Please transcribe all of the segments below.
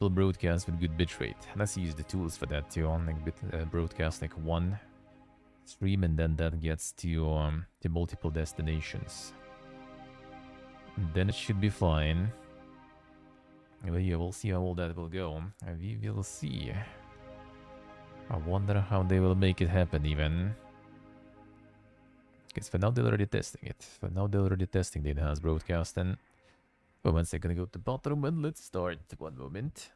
multiple broadcasts with good bitrate. Let's use the tools for that too. Like broadcast like one stream, and then that gets to multiple destinations. And then it should be fine. But yeah, we'll see how all that will go. We will see. I wonder how they will make it happen even. Because for now they're already testing it. For now they're already testing the enhanced broadcast. And well, one second, go to the bathroom and let's start. One moment.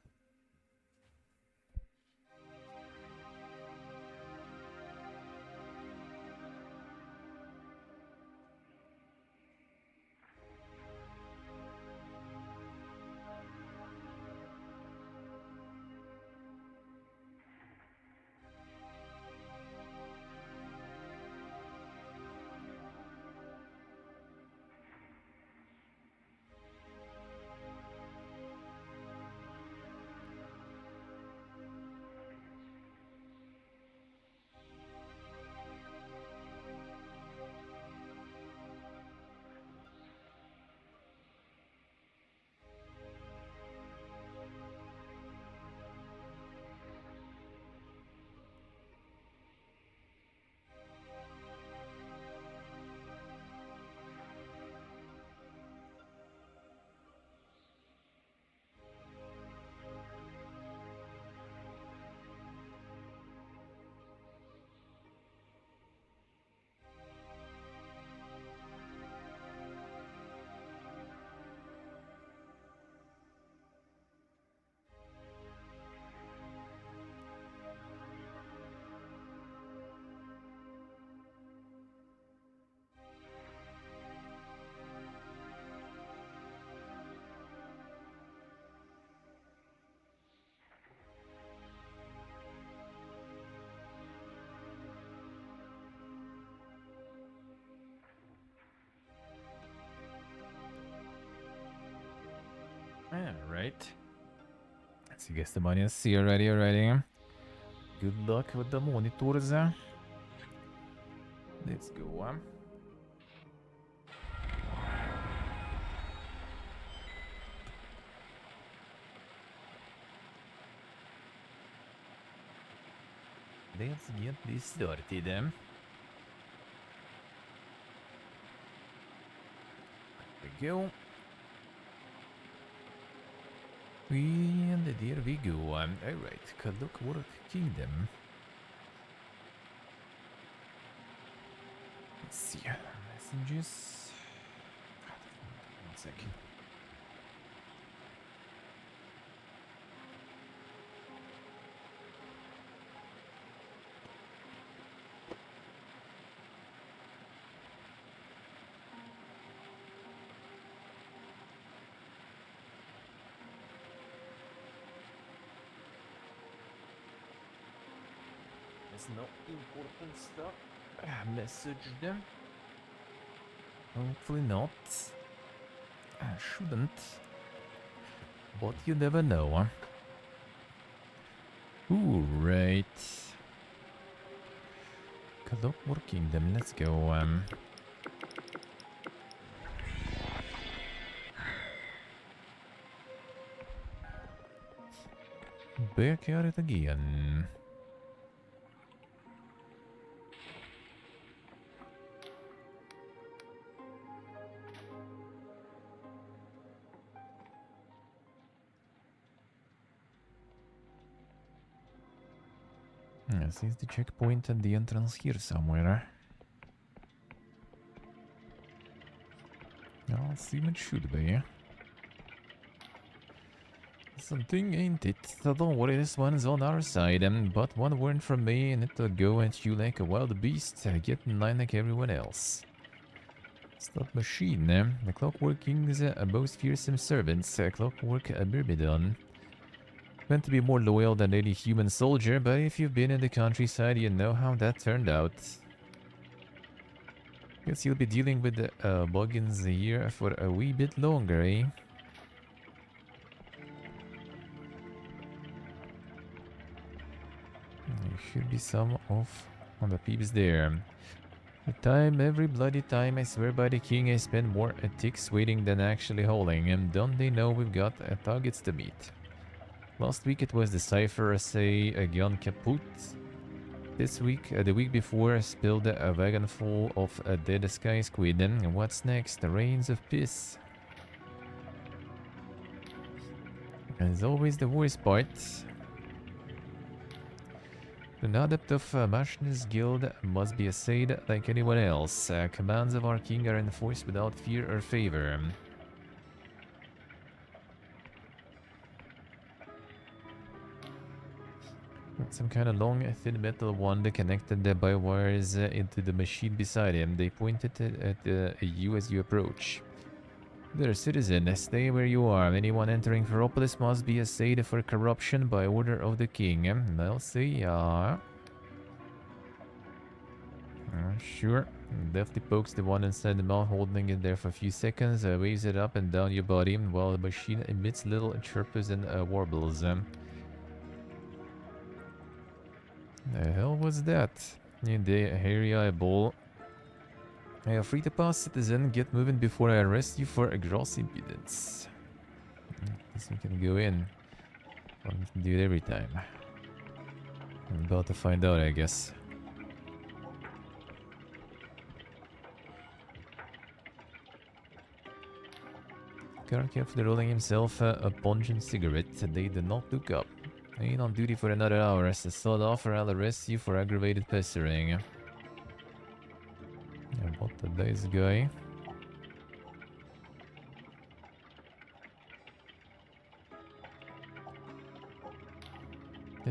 Alright. So I guess the money is here already. Good luck with the monitors. Let's go. Let's get this started. There we go. And there we go. Alright, Clockwork Kingdom. Let's see. Messages. One second. No important stuff. Message them. Hopefully not. I shouldn't. But you never know. Ooh, right. Clockwork Kingdom, let's go. Back at it again. This is the checkpoint and the entrance here somewhere. I'll see what it should be. Something ain't it? So don't worry, this one's on our side. But one word from me and it'll go at you like a wild beast. Get in line like everyone else. Stop machine. The Clockwork King's most fearsome servants. Clockwork Myrmidon. Meant to be more loyal than any human soldier, but if you've been in the countryside, you know how that turned out. Guess you'll be dealing with the Boggins here for a wee bit longer, eh? There should be some off on the peeps there. Every bloody time, I swear by the king, I spend more ticks waiting than actually hauling. And don't they know we've got targets to meet? Last week it was the Cypher say Gyan Kaput. This week, the week before, I spilled a wagon full of dead sky squid. And what's next? The rains of piss. As always, the worst part. An adept of Mashn's guild must be assayed like anyone else. Commands of our king are enforced without fear or favor. Some kind of long, thin metal wand connected by wires into the machine beside him. They pointed at you as you approach. There, citizen, stay where you are. Anyone entering Ferropolis must be assayed for corruption by order of the king. I'll say, yeah. Sure. Deftly pokes the one inside the mouth, holding it there for a few seconds, waves it up and down your body, while the machine emits little chirps and warbles. The hell was that? In the hairy eyeball. I are free to pass, citizen. Get moving before I arrest you for a gross impudence. Guess we can go in. Well, we can do it every time. I'm about to find out, I guess. Guard carefully rolling himself a pungent cigarette. They did not look up. Ain't on duty for another hour. As a sod offer, I'll arrest you for aggravated pestering. And what the dice guy?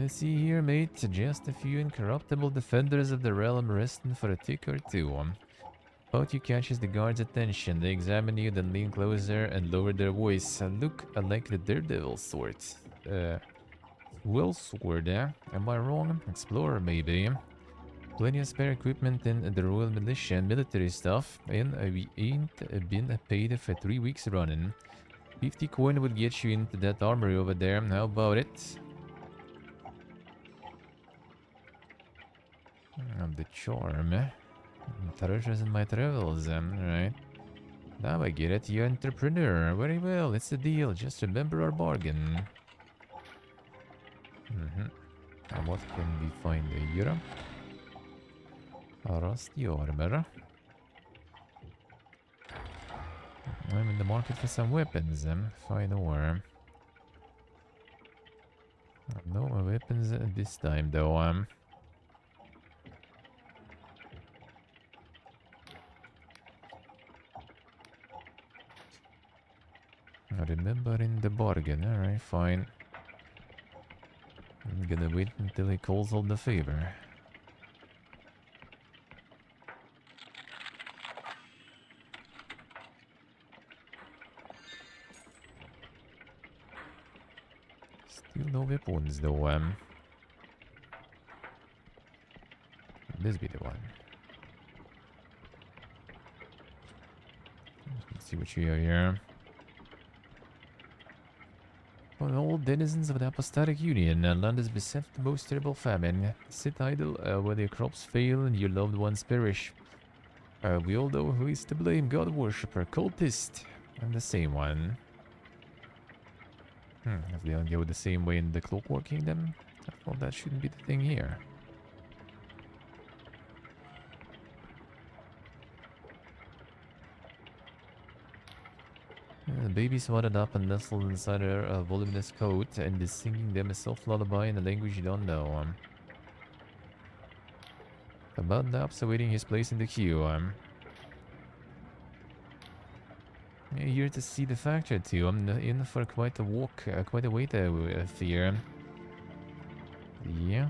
See here, mate. Just a few incorruptible defenders of the realm resting for a tick or two. Both you catches the guard's attention. They examine you, then lean closer and lower their voice. Look like the daredevil sort. Well, sword, eh? Am I wrong? Explorer, maybe. Plenty of spare equipment in the Royal Militia and military stuff, and we ain't been paid for 3 weeks running. 50 coin would get you into that armory over there. How about it? The charm, eh? Treasures in my travels, right? Now I get it, you entrepreneur. Very well, it's a deal. Just remember our bargain. And what can we find here? A rusty armor. I'm in the market for some weapons. Fine ore. No weapons this time, though. Remembering the bargain. Alright, fine. I'm gonna wait until he calls all the favor. Still no weapons though. This be the one. Let's see what you have here. For all denizens of the Apostolic Union, land is beset with the most terrible famine. Sit idle where your crops fail and your loved ones perish. We all know who is to blame: God worshipper, cultist, and the same one. If they don't go the same way in the Clockwork Kingdom, I thought that shouldn't be the thing here. The baby swaddled up and nestled inside her voluminous coat and is singing them a soft lullaby in a language you don't know. The bud naps awaiting his place in the queue. Here to see the factory too. I'm in for quite a walk, quite a wait here. Yeah.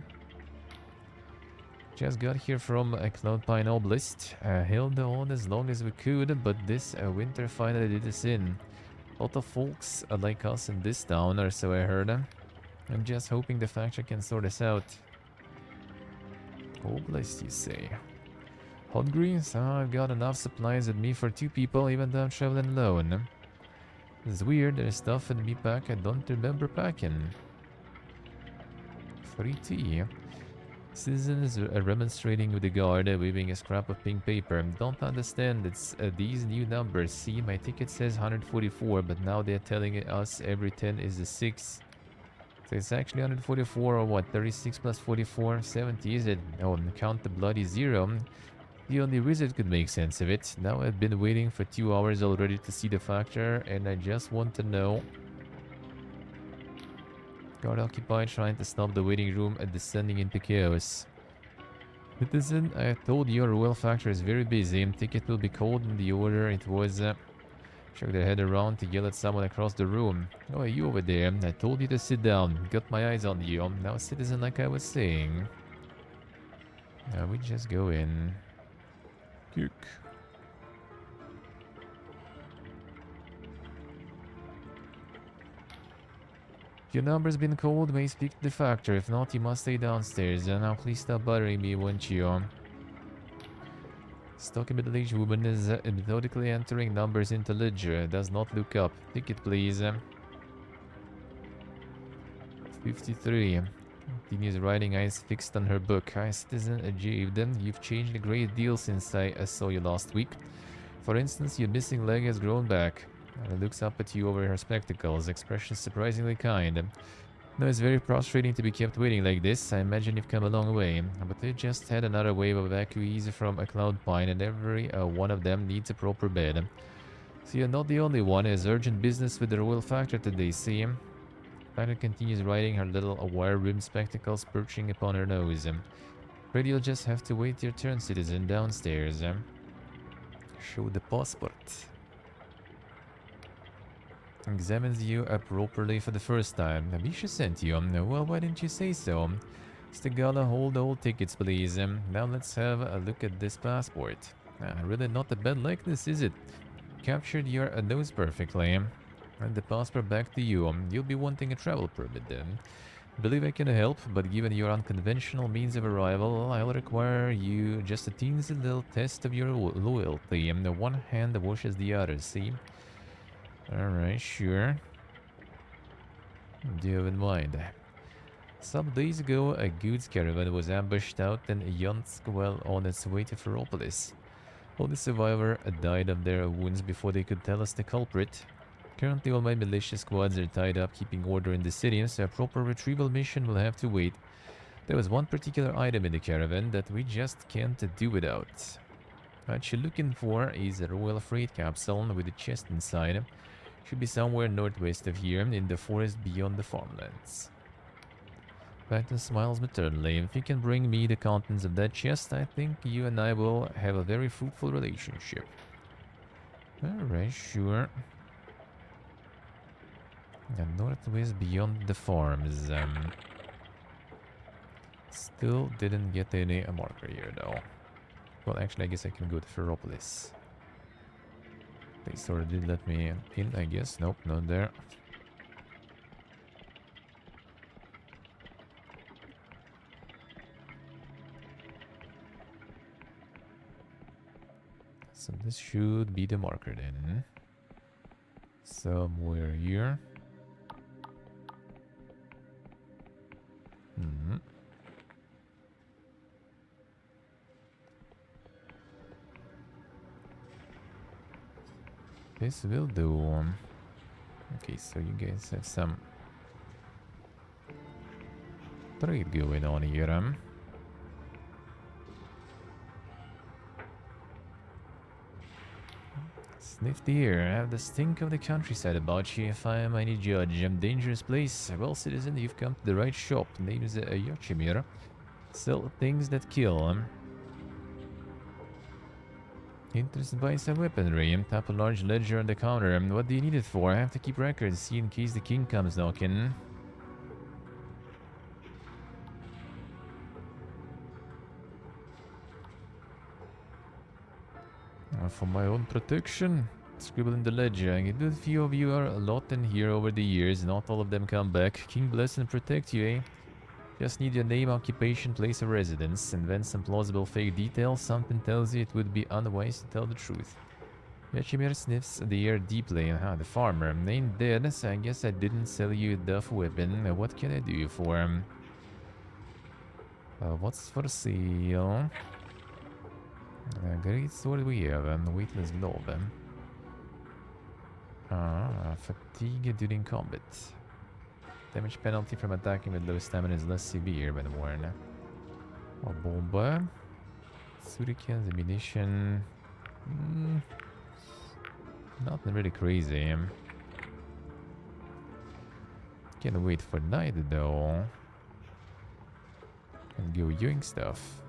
Just got here from Cloudpine Oblast. Held on as long as we could, but this winter finally did us in. A lot of folks like us in this town, or so I heard. I'm just hoping the factory can sort us out. Oblast, you say? Hungry? So I've got enough supplies with me for 2 people, even though I'm traveling alone. It's weird, there's stuff in me pack I don't remember packing. Free tea. Citizen is remonstrating with the guard, waving a scrap of pink paper. Don't understand, it's these new numbers. See, my ticket says 144, but now they're telling us every 10 is a 6. So it's actually 144 or what? 36 plus 44, 70, is it? Oh, and count the bloody zero. The only wizard could make sense of it. Now I've been waiting for 2 hours already to see the factor, and I just want to know. Guard occupied, trying to stop the waiting room and descending into chaos. Citizen, I told you our royal factor is very busy. Ticket will be called in the order it was. Shook their head around to yell at someone across the room. Oh, you over there. I told you to sit down. Got my eyes on you. Now, citizen, like I was saying. Now we just go in. Kick. If your number's been called, may speak to the factor. If not, you must stay downstairs. Now please stop bothering me, won't you? Stocky middle-aged woman is methodically entering numbers into ledger. Does not look up. Ticket, please. 53. Continues writing, eyes fixed on her book. Hi, citizen Ajivden. You've changed a great deal since I saw you last week. For instance, your missing leg has grown back. Looks up at you over her spectacles, expression surprisingly kind. No, it's very frustrating to be kept waiting like this. I imagine you've come a long way, but they just had another wave of evacuees from a cloud pine, and every one of them needs a proper bed. So you're not the only one. Has urgent business with the royal factor today, see? Factor continues writing, her little wire-rimmed spectacles perching upon her nose. Afraid you'll just have to wait your turn, citizen, downstairs. Show the passport. Examines you properly for the first time. Misha sent you. Well, why didn't you say so? Mr. Gala, hold all tickets, please. Now let's have a look at this passport. Really not a bad likeness, is it? Captured your nose perfectly. And the passport back to you. You'll be wanting a travel permit then. Believe I can help, but given your unconventional means of arrival, I'll require you just a teensy little test of your loyalty. The one hand washes the other, see? Alright, sure. Do you have in mind? Some days ago, a goods caravan was ambushed out in Yonsk while on its way to Ferropolis. Only survivor died of their wounds before they could tell us the culprit. Currently, all my militia squads are tied up keeping order in the city, so a proper retrieval mission will have to wait. There was one particular item in the caravan that we just can't do without. What you're looking for is a royal freight capsule with a chest inside. Should be somewhere northwest of here, in the forest beyond the farmlands. Factor smiles maternally. If you can bring me the contents of that chest, I think you and I will have a very fruitful relationship. Alright, sure. And northwest beyond the farms. Still didn't get any marker here, though. Well, actually, I guess I can go to Ferropolis. They sort of did let me in, I guess. Nope, not there. So this should be the marker then. Somewhere here. This will do. Okay, so you guys have some trade going on here. Sniff the air. Have the stink of the countryside about you if I am any judge. Dangerous place. Well, citizen, you've come to the right shop. Name is Yochimir. Sell things that kill. Interested by some weaponry. Tap a large ledger on the counter. What do you need it for? I have to keep records, see in case the king comes knocking. For my own protection. Scribble in the ledger. A good few of you are a lot in here over the years. Not all of them come back. King bless and protect you, eh? Just need your name, occupation, place of residence. Invent some plausible fake details. Something tells you it would be unwise to tell the truth. Yachimir sniffs the air deeply. The farmer. Ain't dead, so I guess I didn't sell you a duff weapon. What can I do you for? What's for sale? Great sword we have. Weightless glove. Fatigue during combat. Damage penalty from attacking with low stamina is less severe, but warn. Or bomba. Shurikens, ammunition. Nothing really crazy. Can't wait for night though. And go doing stuff.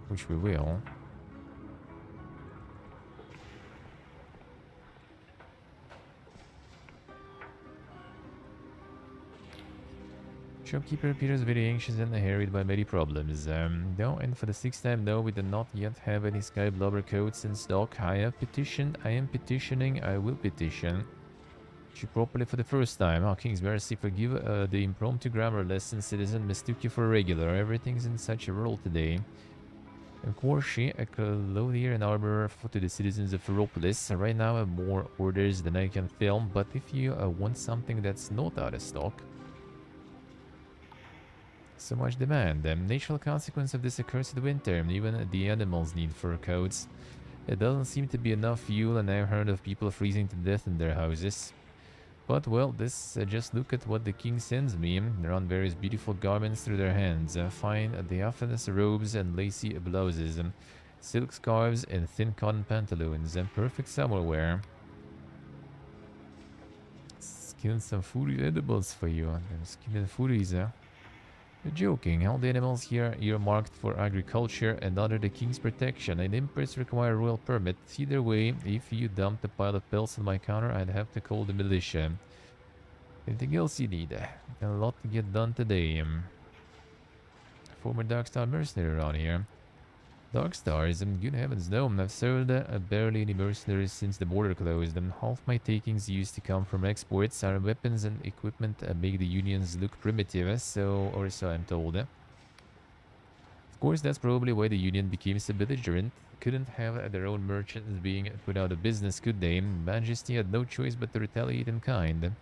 Which we will. Shopkeeper appears very anxious and harried by many problems. No, and for the sixth time, no, we do not yet have any sky blubber codes in stock. I have petitioned, I am petitioning, I will petition. She properly for the first time. Oh, King's Mercy, forgive the impromptu grammar lesson. Citizen mistook you for regular. Everything's in such a roll today. Of course, she, a clothier and armorer to the citizens of Ferropolis. Right now I have more orders than I can film, but if you want something that's not out of stock, so much demand. The natural consequence of this accursed winter. Even the animals need fur coats. It doesn't seem to be enough fuel, and I've heard of people freezing to death in their houses. But well, this just look at what the king sends me. They run various beautiful garments through their hands. Fine diaphanous robes and lacy blouses, silk scarves and thin cotton pantaloons, and perfect summer wear. Skin some food edibles for you. Skin and foodies, You're joking. All the animals here are earmarked for agriculture and under the king's protection. And imports require royal permit. Either way, if you dumped a pile of pelts on my counter, I'd have to call the militia. Anything else you need? A lot to get done today. Former Darkstar mercenary around here. Darkstars, good heavens no. I've served barely any mercenaries since the border closed, and half my takings used to come from exports. Our weapons and equipment make the unions look primitive, so I'm told. Of course, that's probably why the union became so belligerent. Couldn't have their own merchants being put out of business, could they? Majesty had no choice but to retaliate in kind.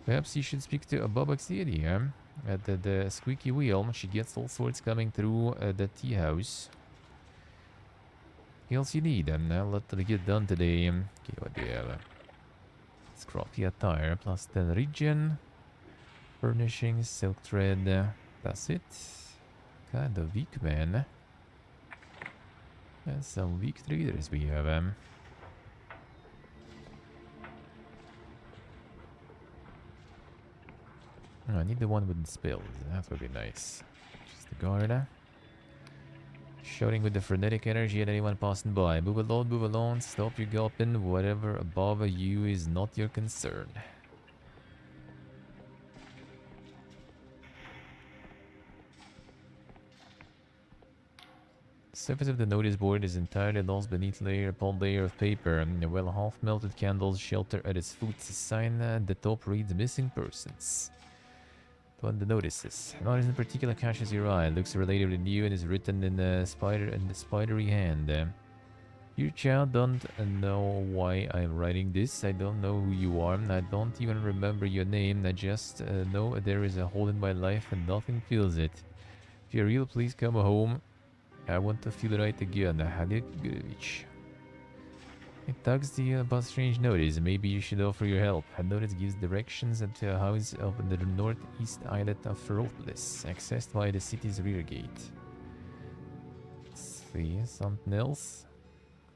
Perhaps you should speak to Baba Xieri, at the squeaky wheel. She gets all sorts coming through the tea house. What else you need? A lot to get done today. Okay, what do you have? Scrappy attire, plus 10 region. Furnishings, silk thread. That's it. Kind of weak, man. And some weak traders we have. Oh, I need the one with the spells. That would be nice. Just the guard. Shouting with the frenetic energy at anyone passing by. Move along, stop your gulping. Whatever above you is not your concern. The surface of the notice board is entirely lost beneath layer upon layer of paper. Well, half-melted candles shelter at its foot. A sign at the top reads missing persons. One the notices. Not in particular catches your eye. Looks relatively new and is written in the spidery hand. Your child don't know why I'm writing this. I don't know who you are. I don't even remember your name. I just know there is a hole in my life and nothing fills it. If you're real, please come home. I want to feel right again. Hadir Gurevich. It tugs to you about strange notice. Maybe you should offer your help. A notice gives directions to a house of the northeast islet of Ferropolis, accessed by the city's rear gate. Let's see, something else.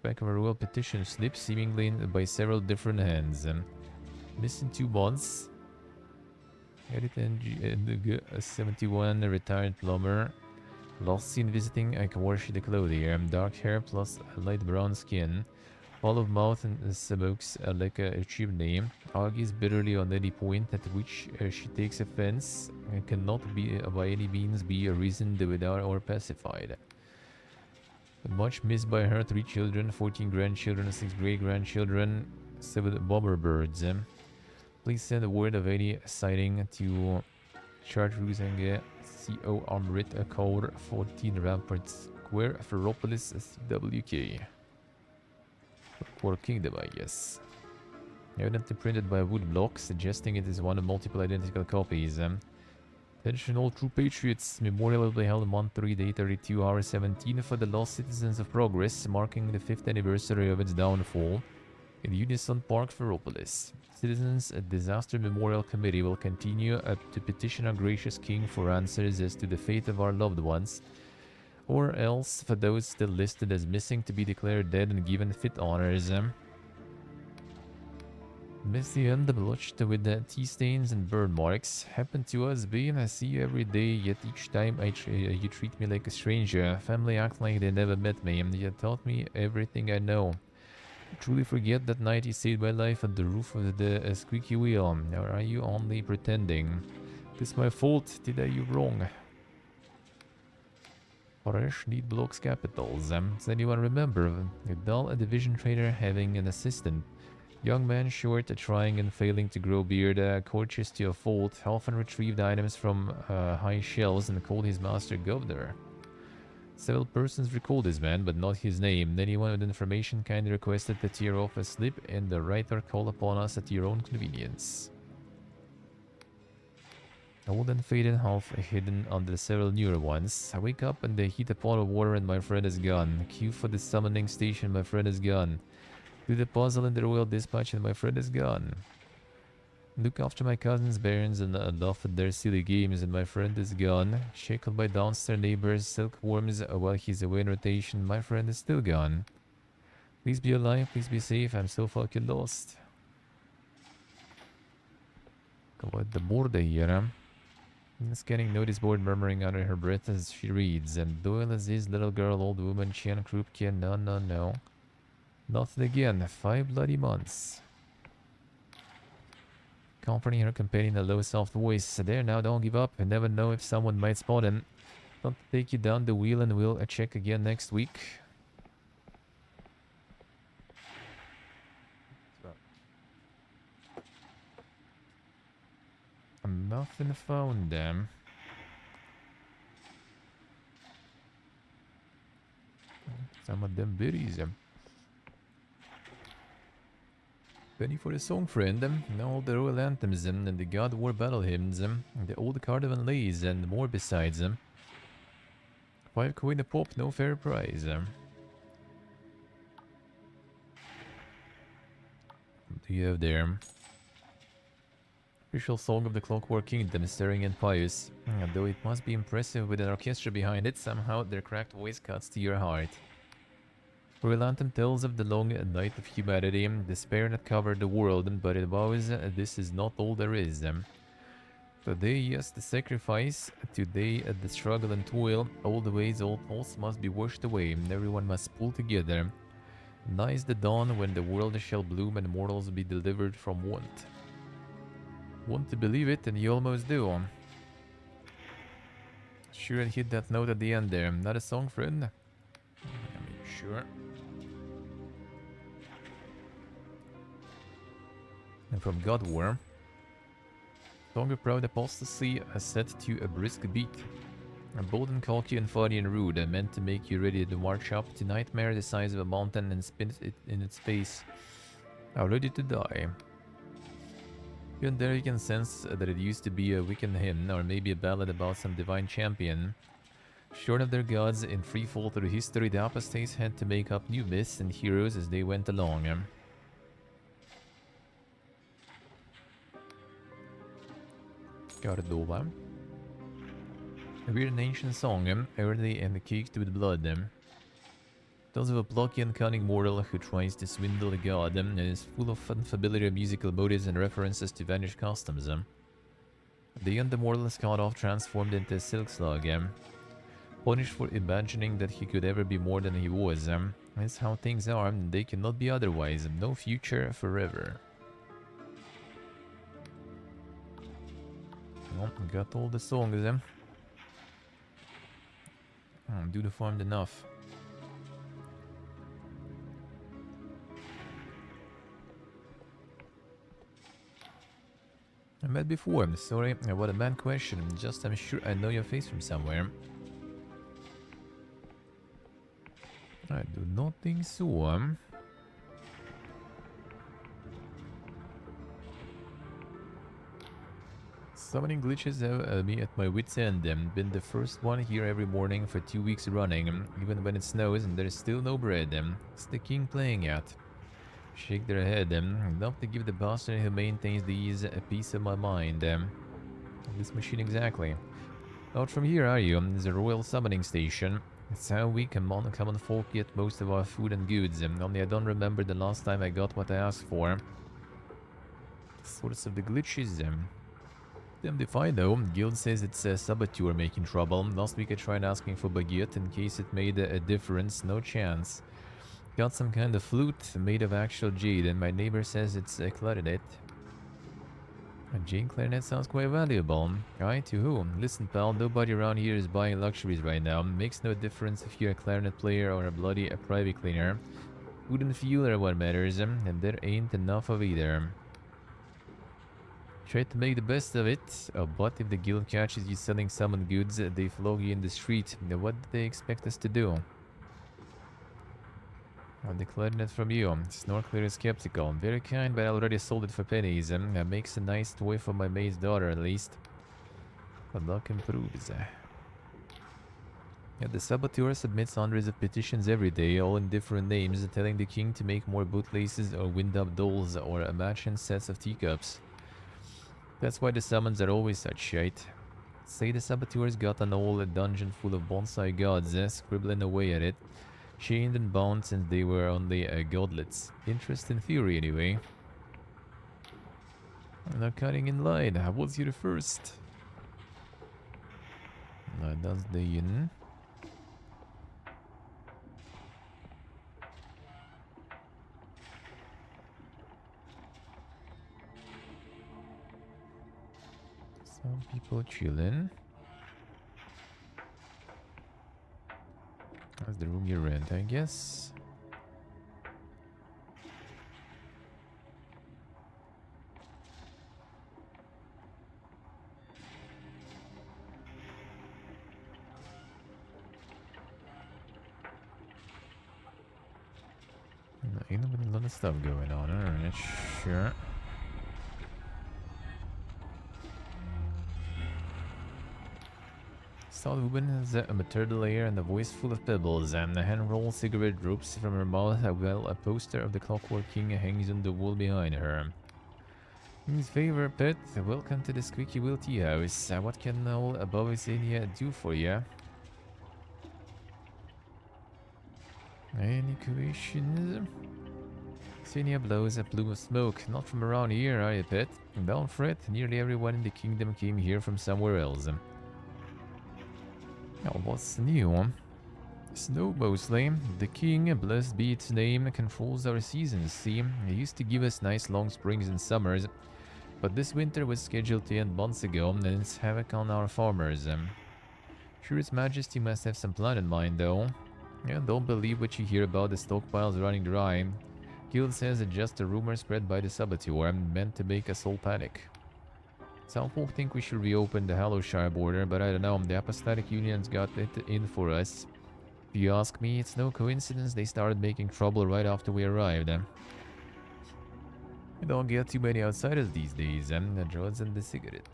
Back of a royal petition slip, seemingly by several different hands. Missing 2 bonds. Edit and 71, a retired plumber. Lost seen visiting a Kawarshi the clothier. Dark hair plus light brown skin. Olive mouth and smokes like a chimney. Argues bitterly on any point at which she takes offense. Cannot be by any means be reasoned without or pacified. Much missed by her. 3 children, 14 grandchildren, 6 great-grandchildren, 7 bomber birds. Please send a word of any sighting to Chartreuse and CO Armorit Code 14 Rampart Square, Ferropolis, CWK. For Kingdom, I guess. Evidently printed by wood block, suggesting it is one of multiple identical copies. Attention all true patriots. Memorial will be held month 3, day 32, hour 17 for the lost citizens of Progress, marking the 5th anniversary of its downfall. in Unison Park, Ferropolis. Citizens at Disaster Memorial Committee will continue to petition our gracious king for answers as to the fate of our loved ones, or else for those still listed as missing to be declared dead and given fit honors. Miss the end blotched with the tea stains and burn marks. Happened to us, being I see you every day, yet each time you treat me like a stranger. Family act like they never met me, and you taught me everything I know. Truly forget that night you saved my life at the roof of the squeaky wheel. Or are you only pretending? This my fault. Did I you wrong? Fresh need blocks capitals. Does anyone remember a dull division trader having an assistant? Young man short, trying and failing to grow beard, courteous to a fault, often retrieved items from high shelves and called his master governor. Several persons recalled this man, but not his name. Anyone with information kindly requested to tear off a slip and the writer call upon us at your own convenience. Old and faded, half hidden under several newer ones. I wake up and they heat a pot of water and my friend is gone. Queue for the summoning station, my friend is gone. Do the puzzle in the royal dispatch and my friend is gone. Look after my cousins' bairns and laugh at their silly games and my friend is gone. Shackled by downstairs neighbors, silkworms while he's away in rotation, my friend is still gone. Please be alive, please be safe, I'm so fucking lost. Go at the border here. Scanning notice board, murmuring under her breath as she reads. And Doyle is his little girl, old woman, Chian Krupke, no. Nothing again, 5 bloody months. Comforting her companion in a low, soft voice. There now, don't give up. You never know if someone might spot him. Don't take you down the wheel and we'll check again next week. Nothing found them. Some of them berries. Penny for the song, friend. Now all the royal anthems and the God War battle hymns, the old Cardivan lays and more besides. 5 coin a pop, no fair prize. What do you have there? Official song of the Clockwork Kingdom, stirring and pious. Though it must be impressive with an orchestra behind it, somehow their cracked voice cuts to your heart. Royal Anthem tells of the long night of humanity, despair that covered the world, but it vows this is not all there is. Today, yes, the sacrifice. Today, the struggle and toil. All the ways, all faults must be washed away, and everyone must pull together. Nigh is the dawn when the world shall bloom and mortals be delivered from want. Want to believe it, and you almost do. Sure, and hit that note at the end there. Not a song, friend? I mean, sure. And from God War. Song of proud apostasy set to a brisk beat. Bold and cocky and funny and rude, meant to make you ready to march up to nightmare the size of a mountain and spin it in its face. Now ready to die. Here and there you can sense that it used to be a Wiccan hymn, or maybe a ballad about some divine champion. Short of their gods, in free fall through history, the apostates had to make up new myths and heroes as they went along. Cordova. A weird and ancient song, early and caked with blood. Tells of a plucky and cunning mortal who tries to swindle a god and is full of unfamiliar musical motives and references to vanished customs. At the end, the mortal is cut off, transformed into a silk slug, punished for imagining that he could ever be more than he was. That's how things are, and they cannot be otherwise. No future forever. Well, got all the songs, do the farm enough. I met before, I'm sorry, what a bad question, just I'm sure I know your face from somewhere. I do not think so. Summoning glitches have me at my wit's end. Been the first one here every morning for 2 weeks running, even when it snows and there's still no bread. What's the king playing at? shake their head. Enough to give the bastard who maintains these a piece of my mind. This machine exactly. Out from here, are you? There's a royal summoning station. It's how we common folk get most of our food and goods. Only I don't remember the last time I got what I asked for. Source of the glitches. Damned if I know. Guild says it's a saboteur making trouble. Last week I tried asking for baguette in case it made a difference. No chance. Got some kind of flute made of actual jade, and my neighbor says it's a clarinet. A jade clarinet sounds quite valuable. Right, to whom? Listen, pal, nobody around here is buying luxuries right now. Makes no difference if you're a clarinet player or a private cleaner. Food and fuel are what matters, and there ain't enough of either. Try to make the best of it, but if the guild catches you selling summoned goods, they flog you in the street. What do they expect us to do? I'll declare that from you. Snorkeler is skeptical. Very kind, but I already sold it for pennies. That makes a nice toy for my maid's daughter, at least. But luck improves. Yeah, the saboteur submits hundreds of petitions every day, all in different names, telling the king to make more bootlaces or wind-up dolls or matching sets of teacups. That's why the summons are always such shite. Say the saboteurs got an old dungeon full of bonsai gods, scribbling away at it. Chained and bound since they were only godlets. Interest in theory, anyway. I'm not cutting in line. I was here first. That's the inn. Some people chilling. That's the room you rent, I guess. Ain't a lot of stuff going on, alright, sure. Tall woman has a maternal air and a voice full of pebbles, and a hand-rolled cigarette droops from her mouth while a poster of the Clockwork King hangs on the wall behind her. His favorite pet, welcome to the Squeaky Wheel Tea House. What can all above Xenia do for you? Any questions? Xenia blows a plume of smoke. Not from around here, are you, pet? Don't fret, nearly everyone in the kingdom came here from somewhere else. Oh, what's new? Snow mostly. The king, blessed be its name, controls our seasons, see? He used to give us nice long springs and summers, but this winter was scheduled to end months ago, and it's havoc on our farmers. Sure, His Majesty must have some plan in mind, though. Yeah, don't believe what you hear about the stockpiles running dry. Guild says it's just a rumor spread by the saboteur, meant to make us all panic. Some folk think we should reopen the Hallowshire border, but I don't know, the Apostolic Union's got it in for us. If you ask me, it's no coincidence they started making trouble right after we arrived. We don't get too many outsiders these days, the drugs and the cigarette.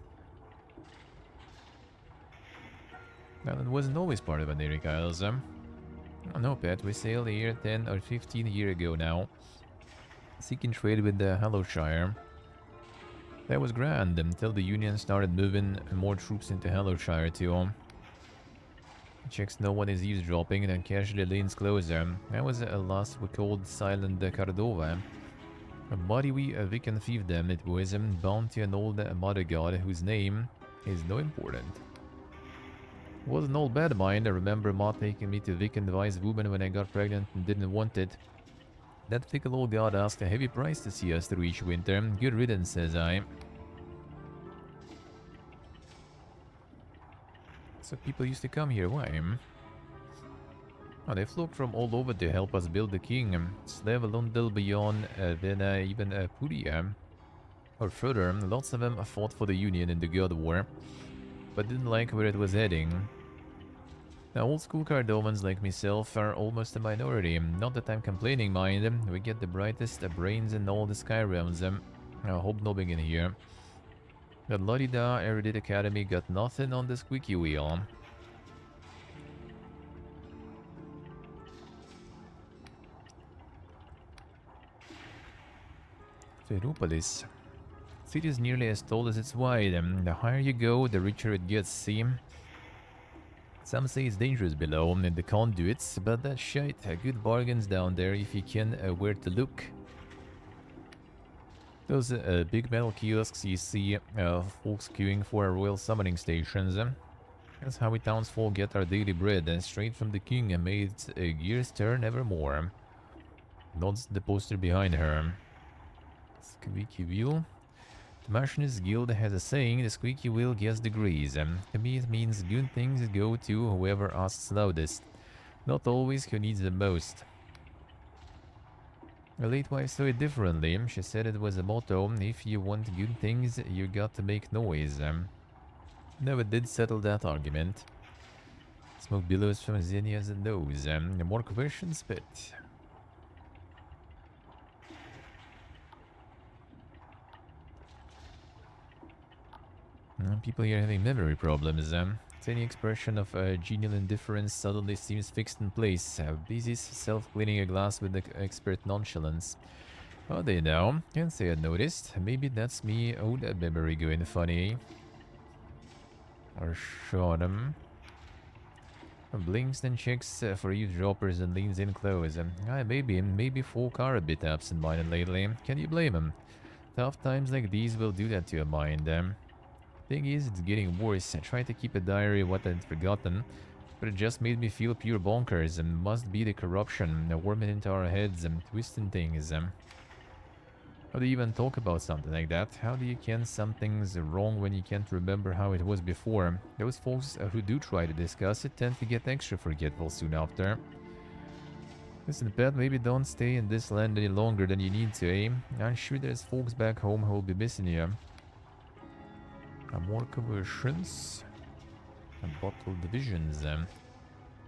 Well, it wasn't always part of Aneric Isles. Oh, no, pet, we sailed here 10 or 15 years ago now, seeking trade with the Hallowshire. That was grand until the Union started moving more troops into Hallowshire too. Checks no one is eavesdropping and then casually leans closer. That was a last we called Silent Cardova. A body we Vican fiefdom it was, bound to an old mother god whose name is no important. Wasn't all bad mind. I remember Ma taking me to Vican the wise woman when I got pregnant and didn't want it. That fickle old god asked a heavy price to see us through each winter. Good riddance, says I. So people used to come here, why? Oh, they flocked from all over to help us build the king. Slave Lundel beyond, then even Puria. Or further, lots of them fought for the Union in the God War, but didn't like where it was heading. Now, old school Cardomans like myself are almost a minority. Not that I'm complaining, mind. We get the brightest brains in all the Sky Realms. Hobnobbing in here. The la-di-da Erudite Academy got nothing on the squeaky wheel. Pteropolis. City is nearly as tall as it's wide. The higher you go, the richer it gets, see? Some say it's dangerous below in the conduits, but that's shite. Good bargains down there if you can where to look. Those big metal kiosks you see folks queuing for royal summoning stations. That's how we townsfolk get our daily bread, straight from the king, and made gears turn evermore. Nods the poster behind her. Squeaky wheel. The Machinist Guild has a saying, the squeaky wheel gets the grease. To me it means good things go to whoever asks loudest, not always who needs the most. Her late wife saw it differently. She said it was a motto, if you want good things, you got to make noise. Never did settle that argument. Smoke billows from Xenia's nose. More questions, but... people here having memory problems. Any expression of genial indifference suddenly seems fixed in place. Busy's self-cleaning a glass with expert nonchalance. Oh, they now. Can't say I noticed. Maybe that's me, old memory going funny. Or Sean. Blinks then checks for eavesdroppers and leans in close. Maybe folk are a bit absent-minded lately. Can you blame him? Tough times like these will do that to your mind. Thing is, it's getting worse. I tried to keep a diary of what I'd forgotten, but it just made me feel pure bonkers, and must be the corruption worming into our heads and twisting things. How do you even talk about something like that? How do you can something's wrong when you can't remember how it was before? Those folks who do try to discuss it tend to get extra forgetful soon after. Listen, Pat, maybe don't stay in this land any longer than you need to, eh? I'm sure there's folks back home who will be missing you. More conversions. Bottled divisions.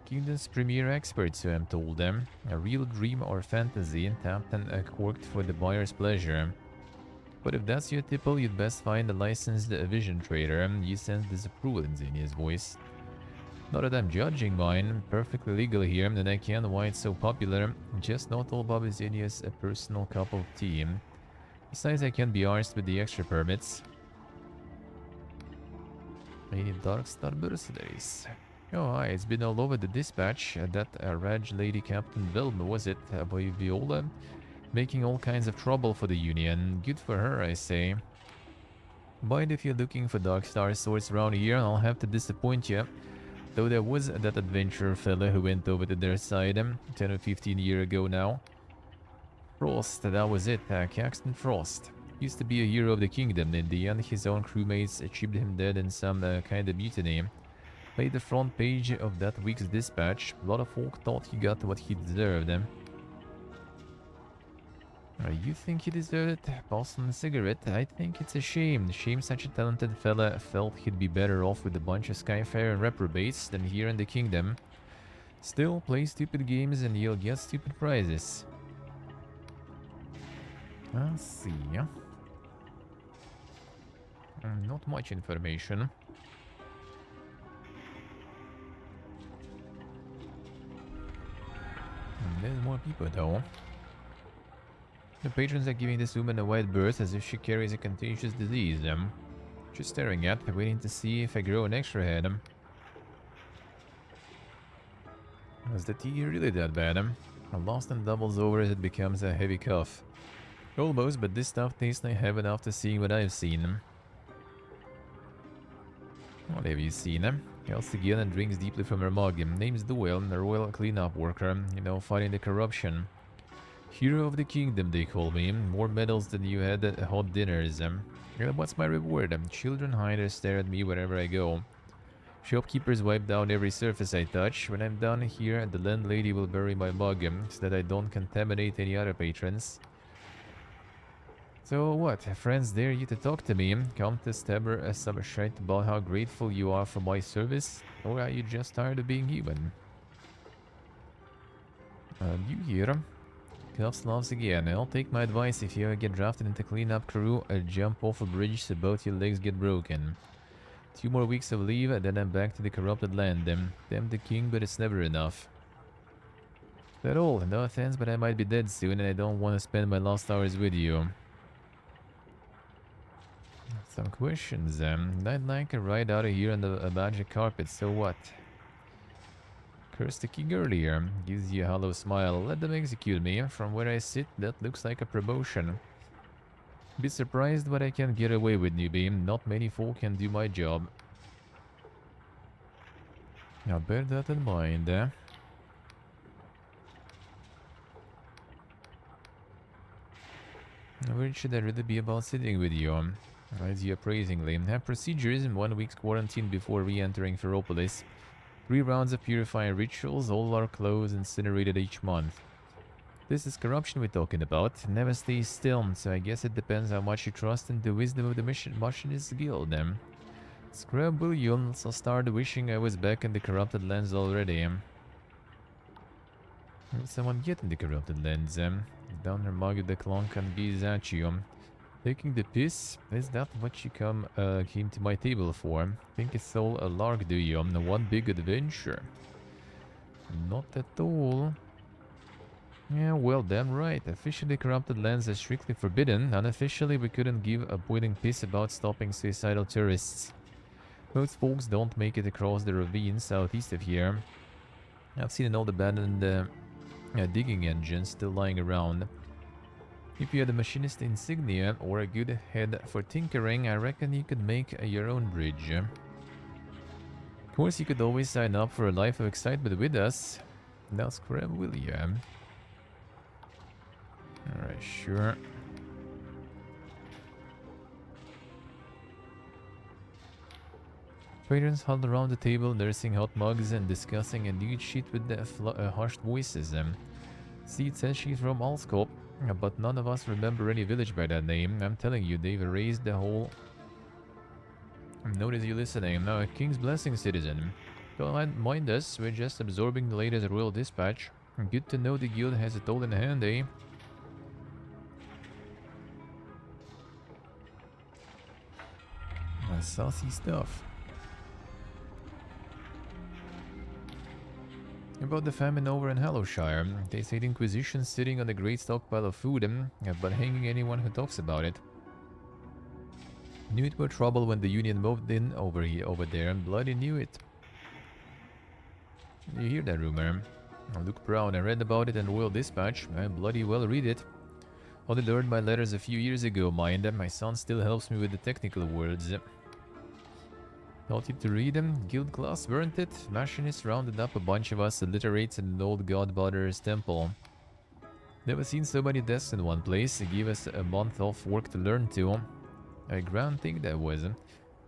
Kingdom's premier experts, I'm told them. A real dream or fantasy, tapped and corked for the buyer's pleasure. But if that's your tipple, you'd best find a licensed vision trader. You sense disapproval in Xenia's voice. Not that I'm judging mine, perfectly legal here, and I can why it's so popular. Just not all Bobby Xenia's a personal cup of tea. Besides, I can't be arsed with the extra permits. Any Dark Star birthdays? Oh, hi, it's been all over the dispatch. That Raj Lady Captain Velma, was it? By Viola? Making all kinds of trouble for the Union. Good for her, I say. Mind if you're looking for Dark Star swords around here, I'll have to disappoint you. Though there was that adventurer fella who went over to their side 10 or 15 years ago now. Frost, that was it, Caxton Frost. Used to be a hero of the kingdom. In the end, his own crewmates chipped him dead in some kind of mutiny. Made the front page of that week's dispatch. A lot of folk thought he got what he deserved. You think he deserved it? Pass on a cigarette? I think it's a shame. Shame such a talented fella felt he'd be better off with a bunch of Skyfarer and reprobates than here in the kingdom. Still, play stupid games and you'll get stupid prizes. Let's see. Not much information. There's more people though. The patrons are giving this woman a wide berth as if she carries a contagious disease. Just staring at, waiting to see if I grow an extra head. Is the tea really that bad? A lost and doubles over as it becomes a heavy cough. Almost, but this stuff tastes like heaven after seeing what I've seen. What have you seen? Yells again and drinks deeply from her mug. Name's Duel, a royal cleanup worker, fighting the corruption. Hero of the kingdom, they call me. More medals than you had at hot dinners. What's my reward? Children hide or stare at me wherever I go. Shopkeepers wipe down every surface I touch. When I'm done here, the landlady will bury my mug so that I don't contaminate any other patrons. So what, friends dare you to talk to me? Come to stabber some shite about how grateful you are for my service? Or are you just tired of being human? You here? Cuffs laughs again. I'll take my advice. If you ever get drafted into cleanup crew, jump off a bridge so both your legs get broken. 2 more weeks of leave, then I'm back to the corrupted land. Damn the king, but it's never enough. That all. No offense, but I might be dead soon and I don't want to spend my last hours with you. Some questions. I'd like a ride out of here on the magic carpet, so what? Curse the king earlier. Gives you a hollow smile. Let them execute me. From where I sit, that looks like a promotion. Be surprised what I can get away with, newbie. Not many folk can do my job. Now bear that in mind, eh? Where should I really be about sitting with you? Eyes you appraisingly. Have procedures in 1 week's quarantine before re-entering Ferropolis. 3 rounds of purifying rituals, all our clothes incinerated each month. This is corruption we're talking about. Never stays still, so I guess it depends how much you trust in the wisdom of the Machinist Guild. Scrabble, you'll also start wishing I was back in the corrupted lands already. Will someone get in the corrupted lands? Down there, Magu the Clonk and gaze at you. Taking the piss? Is that what you came to my table for? Think it's all a lark, do you? One big adventure? Not at all. Yeah, well, damn right. Officially, corrupted lands are strictly forbidden. Unofficially, we couldn't give a boiling piss about stopping suicidal tourists. Most folks don't make it across the ravine southeast of here. I've seen an old abandoned digging engine still lying around. If you had a machinist insignia or a good head for tinkering, I reckon you could make your own bridge. Of course, you could always sign up for a life of excitement with us. Now scram, will you? Alright, sure. Patrons huddled around the table, nursing hot mugs and discussing a nude sheet with the hushed voices. Seed says she's from Alskop, but none of us remember any village by that name. I'm telling you, they've erased the whole... Notice you listening. Now, a king's blessing, citizen. Don't mind us, we're just absorbing the latest royal dispatch. Good to know the guild has it all in hand, eh? Saucy stuff. About the famine over in Hallowshire, they say the Inquisition's sitting on a great stockpile of food, but hanging anyone who talks about it. Knew it were trouble when the Union moved in over there, and bloody knew it. You hear that rumor? Look proud, I read about it in Royal Dispatch. I bloody well read it. Only learned my letters a few years ago, mind. My son still helps me with the technical words. Taught you to read them? Guild class, weren't it? Machinists rounded up a bunch of us illiterates in an old godmother's temple. Never seen so many desks in one place. They gave us a month off work to learn to. A grand thing that was.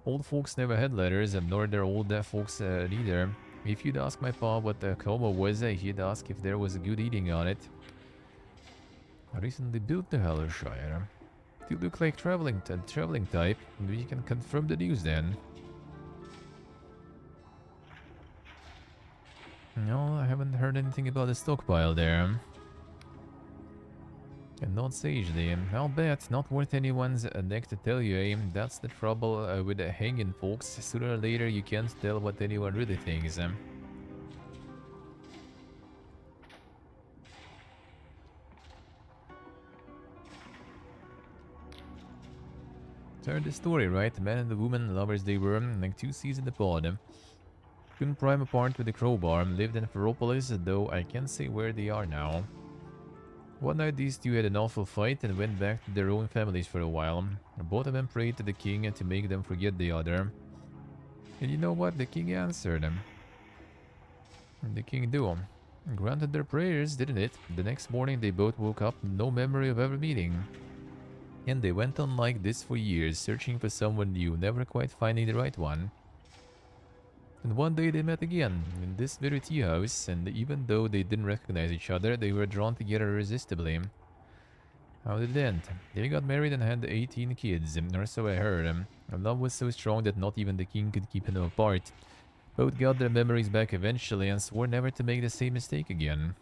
Old folks never had letters, and nor their old folks either. If you'd ask my pa what a coma was, he'd ask if there was good eating on it. I recently built the Hallowshire. You look like traveling type. We can confirm the news then. No, I haven't heard anything about the stockpile there. And not sagely. I'll bet not worth anyone's neck to tell you, eh? That's the trouble with the hanging folks. Sooner or later you can't tell what anyone really thinks. Heard the story, right? The man and the woman, lovers they were, like 2 seas in the pod. Couldn't pry them apart with a crowbar. Lived in Ferropolis, though I can't say where they are now. One night these two had an awful fight and went back to their own families for a while. Both of them prayed to the king to make them forget the other. And you know what? The king answered them. The king do. Granted their prayers, didn't it? The next morning they both woke up, no memory of ever meeting. And they went on like this for years, searching for someone new, never quite finding the right one. And one day they met again, in this very tea house, and even though they didn't recognize each other, they were drawn together irresistibly. How did it end? They got married and had 18 kids, or so I heard. Love was so strong that not even the king could keep them apart. Both got their memories back eventually and swore never to make the same mistake again.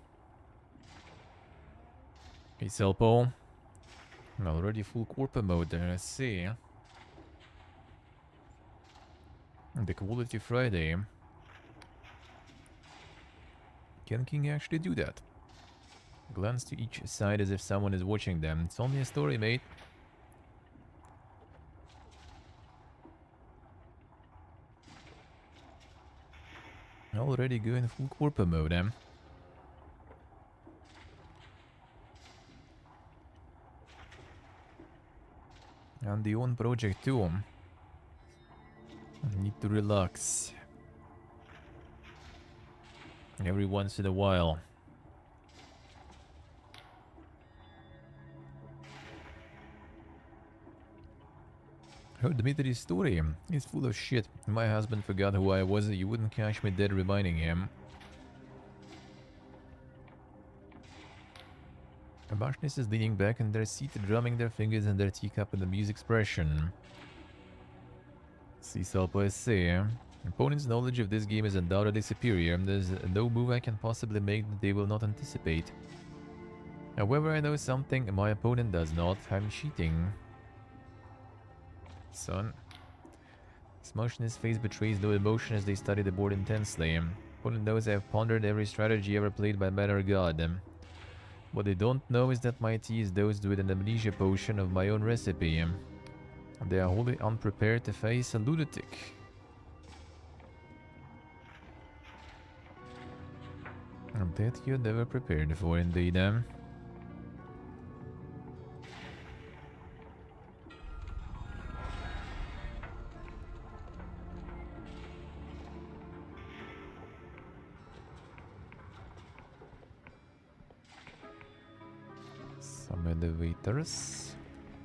Hey, Selpo. Already full corpo mode there, let's see. The Quality Friday. Can King actually do that? Glance to each side as if someone is watching them. It's only a story, mate. Already going full corpo mode, eh? And the own project too. I need to relax. Every once in a while. Heard Dmitri's story. He's full of shit. My husband forgot who I was. You wouldn't catch me dead reminding him. The Marshnis is leaning back in their seat, drumming their fingers in their teacup in a music expression. Si ça peut say. Opponent's knowledge of this game is undoubtedly superior. There's no move I can possibly make that they will not anticipate. However, I know something my opponent does not. I'm cheating. Son. His motionless face betrays no emotion as they study the board intensely. Opponent knows I have pondered every strategy ever played by man or god. What they don't know is that my tea is dosed with an amnesia potion of my own recipe. They are wholly unprepared to face a lunatic. That you're never prepared for, indeed. Some elevators.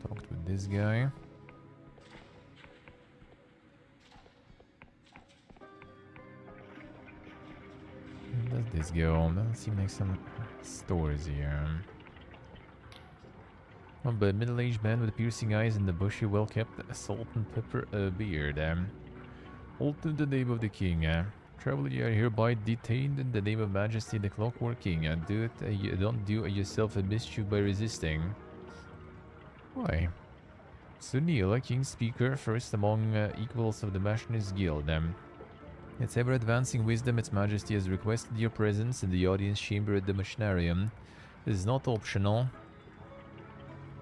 Talked with this guy. Where does this go? Doesn't seem like some stores here. But a middle-aged man with piercing eyes and a bushy, well-kept salt and pepper beard. Hold to the name of the king. Traveler, you are hereby detained in the name of Majesty the Clockwork King. Don't do yourself a mischief by resisting. Why? Sunil, King's Speaker, first among equals of the Machinist Guild. Its ever-advancing wisdom, Its Majesty has requested your presence in the audience chamber at the Machinarium. This is not optional.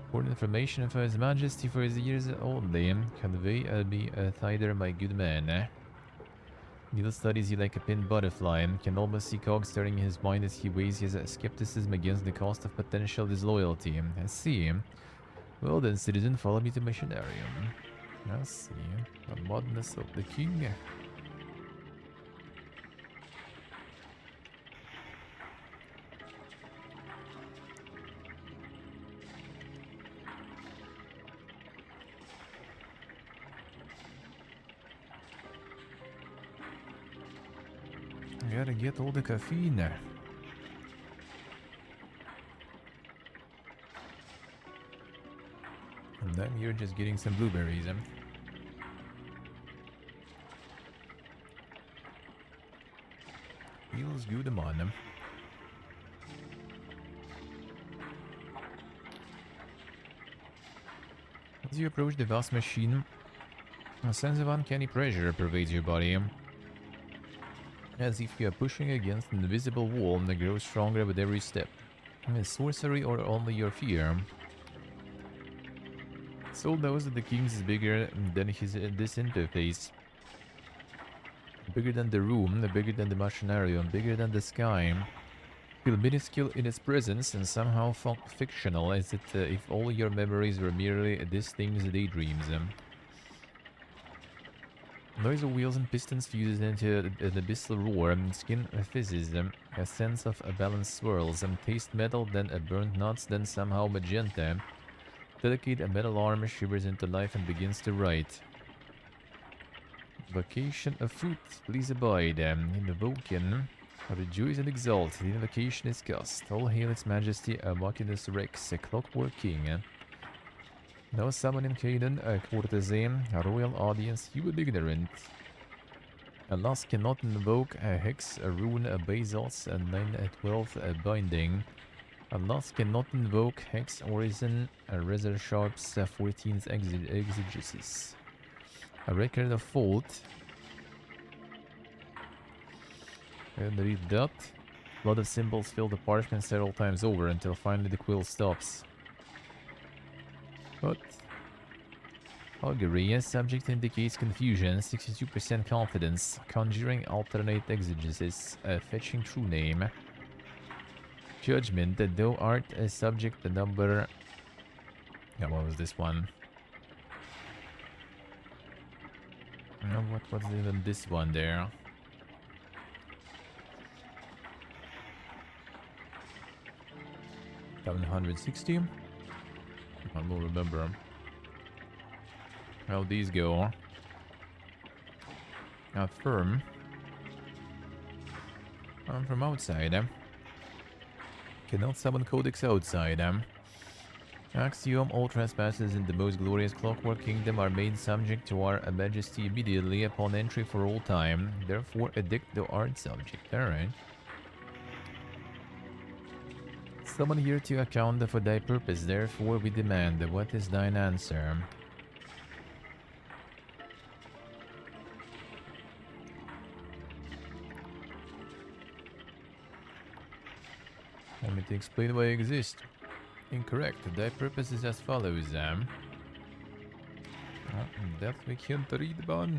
Important information for His Majesty for his ears only. Convey me thither, my good man. Neil studies you like a pinned butterfly, can almost see cogs stirring in his mind as he weighs his skepticism against the cost of potential disloyalty. I see. Well then, citizen, follow me to Machinarium. I see. The madness of the king. Gotta get all the caffeine. And then you're just getting some blueberries. Feels good on them. As you approach the vast machine, a sense of uncanny pressure pervades your body. As if you are pushing against an invisible wall that grows stronger with every step. Is sorcery or only your fear? Soul knows that the King's is bigger than this interface. Bigger than the room, bigger than the Machinarium, bigger than the sky. Feel minuscule in its presence and somehow fictional, as if all your memories were merely this thing's daydreams. Noise of wheels and pistons fuses into an abyssal roar, skin fizzes, a sense of a balance swirls, taste metal, then a burnt nuts, then somehow magenta. Delicate, a metal arm shivers into life and begins to write. Vacation afoot, please abide. Invocation, rejoice and exalt, the invocation is cast. All hail Its Majesty, Machinis Rex, a Clockwork King. Now summon in Canaan, a courtesan, a royal audience, you would ignorant. A lust cannot invoke a hex, a rune, a basalt, a 9, a 12, a binding. A lust cannot invoke hex, orison, a razor sharps, a 14th exegesis. A record of fault. And read that. A lot of symbols fill the parchment several times over until finally the quill stops. But Augury. Subject indicates confusion. 62% confidence. Conjuring alternate exegesis. Fetching true name. Judgment. Though art is subject the number... Yeah, what was this one? No, what was even this one there? 760. I don't remember how these go. Affirm. I'm from outside. Cannot summon codex outside. Axiom, all trespassers in the most glorious Clockwork Kingdom are made subject to our majesty immediately upon entry for all time. Therefore, edict the art subject. Alright. Summon here to account for thy purpose, therefore we demand. What is thine answer? Want me to explain why I exist? Incorrect. Thy purpose is as follows, that we can't read about.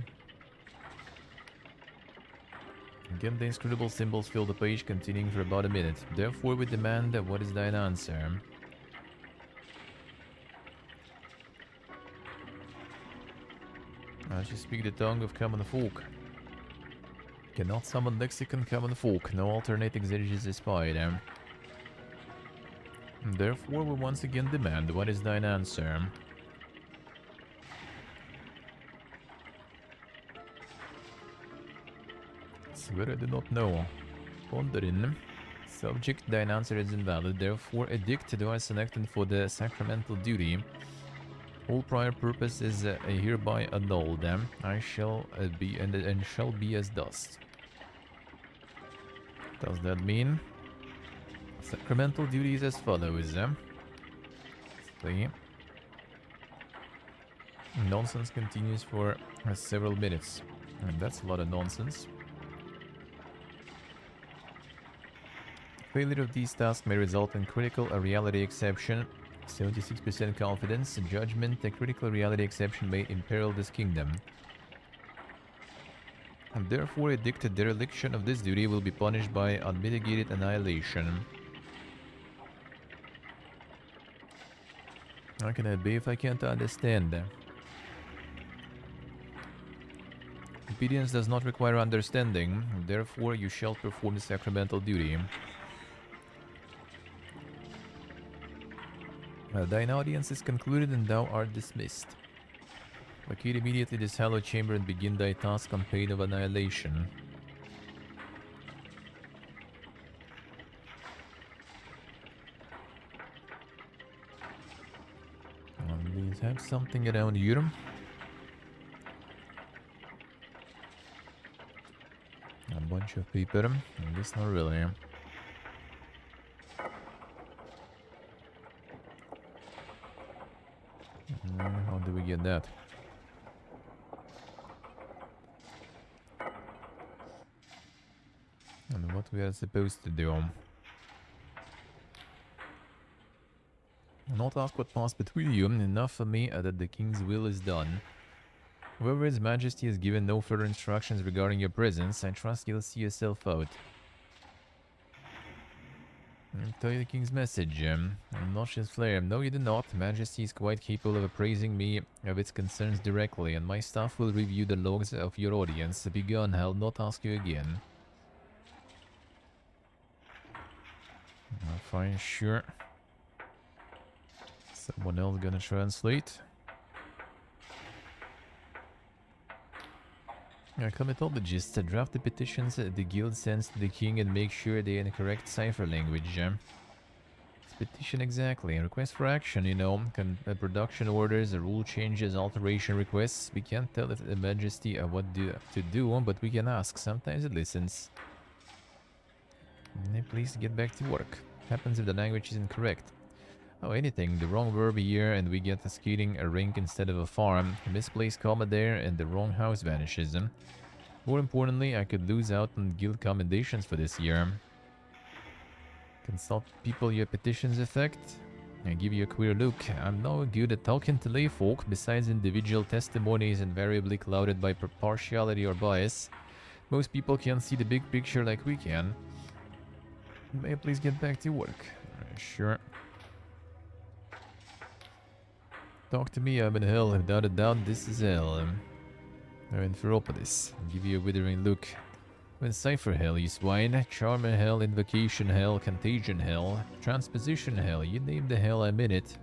Again, the inscrutable symbols fill the page, continuing for about a minute. Therefore, we demand what is thine answer? I should speak the tongue of common folk. Cannot summon lexicon common folk. No alternate exegesis is spied. Therefore, we once again demand what is thine answer? Swear I do not know. Pondering. Subject, thine answer is invalid. Therefore, edict do I selected for the sacramental duty. All prior purpose is hereby annulled. I shall be and shall be as dust. Does that mean? Sacramental duty is as follows. See. Nonsense continues for several minutes. And that's a lot of nonsense. Failure of these tasks may result in critical reality exception. 76% confidence. Judgment. A critical reality exception may imperil this kingdom. And therefore, a dictated dereliction of this duty will be punished by unmitigated annihilation. How can I be if I can't understand? Obedience does not require understanding, therefore you shall perform the sacramental duty. Thine audience is concluded and thou art dismissed. Vacate immediately this hallowed chamber and begin thy task on pain of annihilation. These have something around here. A bunch of paper. I guess not really. How do we get that? And what we are supposed to do? Not ask what passed between you. Enough for me that the king's will is done. Whoever his majesty has given no further instructions regarding your presence, I trust you'll see yourself out. I'll tell you the king's message. Noxious flare. No, you do not. Majesty is quite capable of appraising me of its concerns directly, and my staff will review the logs of your audience. Be gone, I'll not ask you again. Fine, sure. Someone else gonna translate? Comitologist, draft the petitions the guild sends to the king and make sure they're in the correct cipher language. Petition exactly. Request for action, you know. Production orders, rule changes, alteration requests. We can't tell if the majesty what to do, but we can ask. Sometimes it listens. Please get back to work. Happens if the language is incorrect. Oh, anything. The wrong verb here and we get a skating a rink instead of a farm. A misplaced comma there and the wrong house vanishes. More importantly, I could lose out on guild commendations for this year. Consult people your petitions affect. I give you a queer look. I'm no good at talking to lay folk, besides individual testimonies invariably clouded by partiality or bias. Most people can't see the big picture like we can. May I please get back to work? Sure. Talk to me, I'm in hell. Without a doubt, this is hell. I'm in Ferropolis. I'll give you a withering look. I'm in Cypher Hell, you swine. Charmer Hell, Invocation Hell, Contagion Hell, Transposition Hell. You name the hell, I'm in it.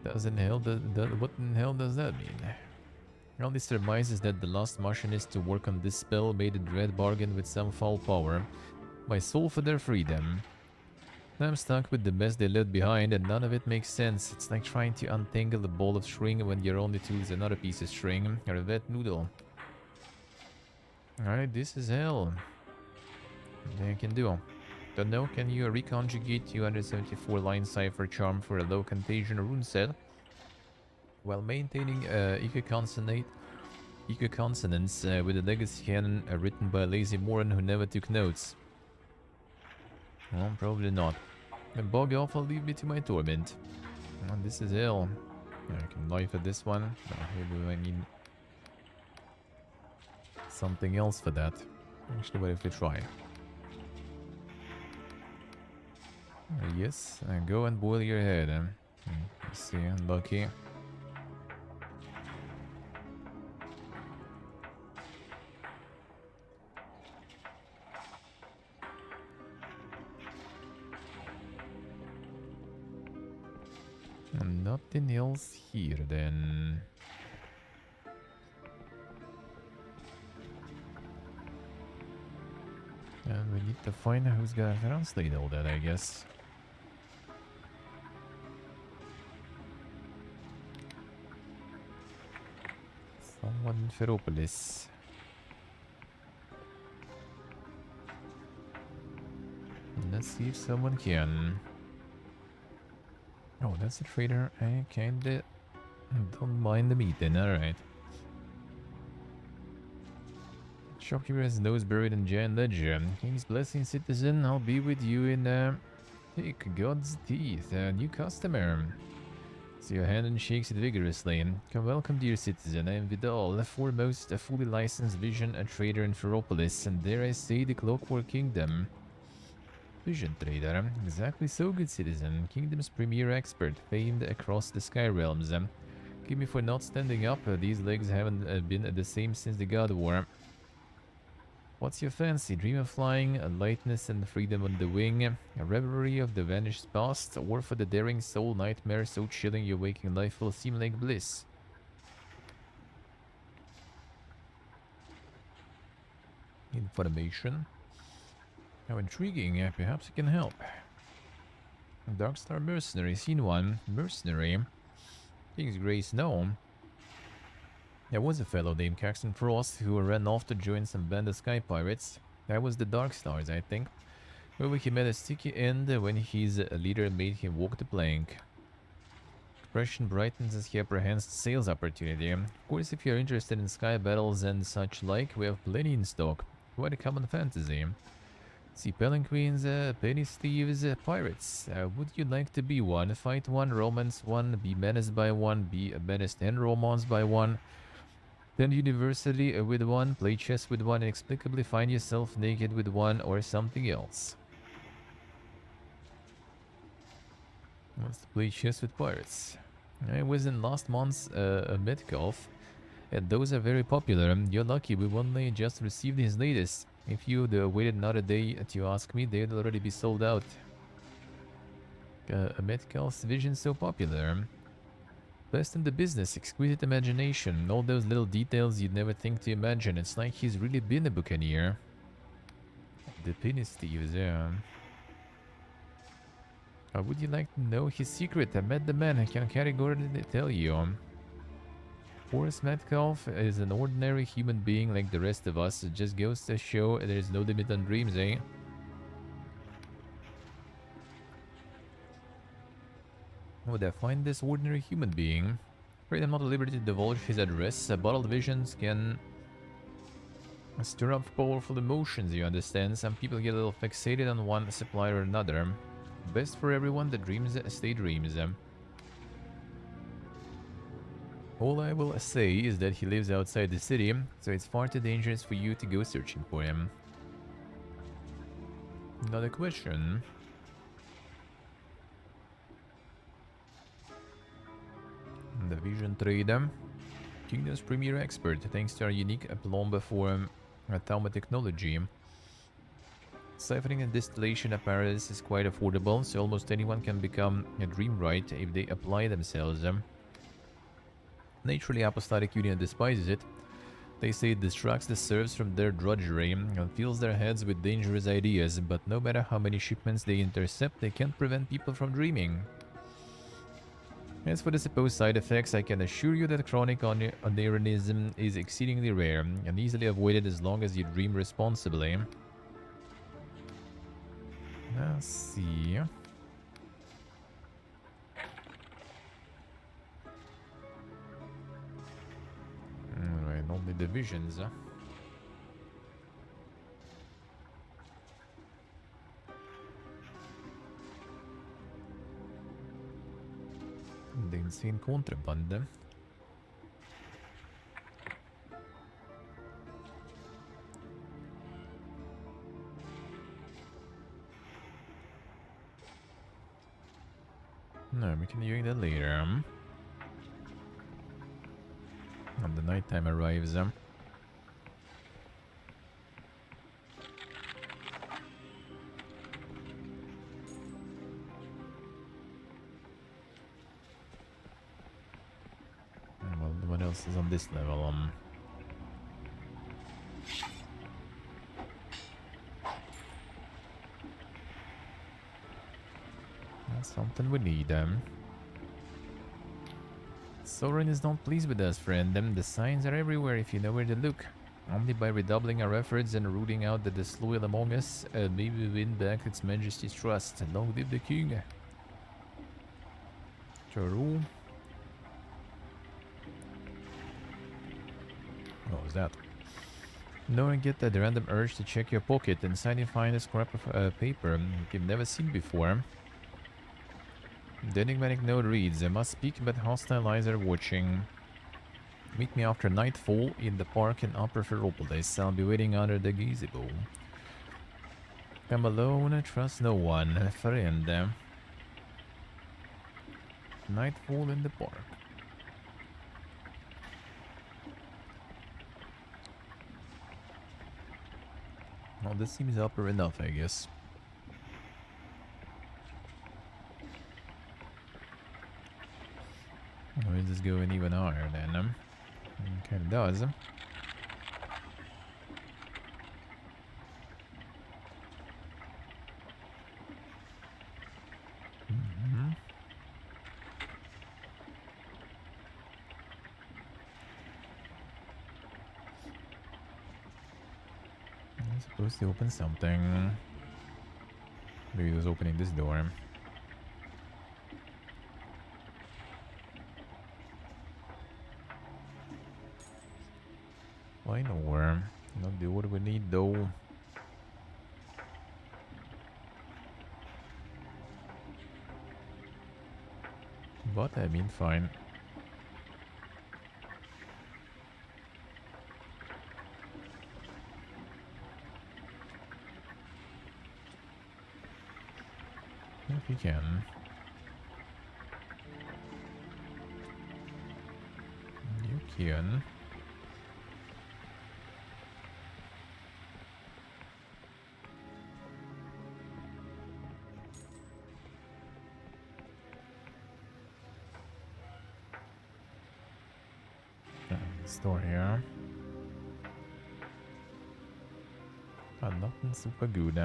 What in hell does that mean? All this surmises that the last machinist to work on this spell made a dread bargain with some foul power. My soul for their freedom. I'm stuck with the mess they left behind and none of it makes sense. It's like trying to untangle a ball of string when your only tool is another piece of string or a wet noodle. Alright, this is hell. Nothing I can do. Don't know, can you reconjugate 274 line cipher charm for a low contagion rune set while maintaining ecoconsonance with a legacy canon written by a lazy moron who never took notes? Well, probably not. And bog off, I'll leave me to my torment. Oh, this is hell. I can life at this one. Maybe I need something else for that. Actually, what if we try? Yes, go and boil your head. Let's see, unlucky. Nothing else here then. And we need to find out who's gonna translate all that, I guess. Someone in Ferropolis. Let's see if someone can. Oh, that's a trader. I kinda don't mind the meeting, alright. Shopkeeper has nose buried in giant ledger. King's blessing, citizen. I'll be with you in take God's teeth. New customer. See your hand and shakes it vigorously. Welcome, dear citizen. I am Vidal, foremost a fully licensed vision, a trader in Ferropolis, and dare I say the Clockwork Kingdom. Vision trader. Exactly so, good citizen. Kingdom's premier expert, famed across the sky realms. Give me for not standing up. These legs haven't been the same since the God War. What's your fancy? Dream of flying, a lightness and freedom on the wing, a revelry of the vanished past, or for the daring soul nightmare so chilling your waking life will seem like bliss? Information. How intriguing, perhaps it can help. Darkstar Mercenary, seen one. Mercenary. King's Grace, no. There was a fellow named Caxton Frost who ran off to join some band of sky pirates. That was the Darkstars, I think. Where he met a sticky end when his leader made him walk the plank. Expression brightens as he apprehends sales opportunity. Of course, if you're interested in sky battles and such like, we have plenty in stock. Quite a common fantasy. See palanquins, penny thieves, pirates. Would you like to be one? Fight one, romance one, be menaced by one, be menaced and romanced by one. Attend university with one, play chess with one, inexplicably find yourself naked with one, or something else. Wants to play chess with pirates. I was in last month's Metcalf, and those are very popular. You're lucky, we only just received his latest. If you'd waited another day to ask me, they'd already be sold out. Metcalf's vision so popular. Best in the business, exquisite imagination, all those little details you'd never think to imagine. It's like he's really been a buccaneer. The penny thieves, yeah. Would you like to know his secret? I met the man, I can categorically tell you. Horace Metcalf is an ordinary human being like the rest of us. It just goes to show there's no limit on dreams, eh? Would I find this ordinary human being? Afraid I'm not at liberty to divulge his address. Bottled visions can stir up powerful emotions, you understand? Some people get a little fixated on one supply or another. Best for everyone that dreams stay dreams. All I will say is that he lives outside the city, so it's far too dangerous for you to go searching for him. Another question. The Vision Trader. Kingdom's premier expert, thanks to our unique aplomb for Thalma technology. Ciphering and distillation apparatus is quite affordable, so almost anyone can become a dreamwright if they apply themselves. Naturally, Apostolic Union despises it. They say it distracts the serfs from their drudgery and fills their heads with dangerous ideas, but no matter how many shipments they intercept, they can't prevent people from dreaming. As for the supposed side effects, I can assure you that chronic oneironism is exceedingly rare and easily avoided as long as you dream responsibly. Let's see. Alright, only divisions. The insane contraband. No, we can do that later. When the nighttime arrives. Well, what else is on this level? That's something we need. Sovereign is not pleased with us, friend. The signs are everywhere if you know where to look. Only by redoubling our efforts and rooting out the disloyal among us, maybe we win back its majesty's trust. Long live the king. Charu. What was that? No one get that random urge to check your pocket and suddenly find a scrap of paper you've never seen before. The enigmatic note reads, I must speak but hostile eyes are watching. Meet me after nightfall in the park in Upper Ferropolis. I'll be waiting under the gazebo. Come alone, trust no one. Friend. Nightfall in the park. Well, this seems upper enough, I guess. We'll just go in even higher then. Okay, it does. I'm supposed to open something. Maybe it was opening this door. Why no worm? Not the order we need though. But I mean fine. If you can. You can. Store here. Nothing super good.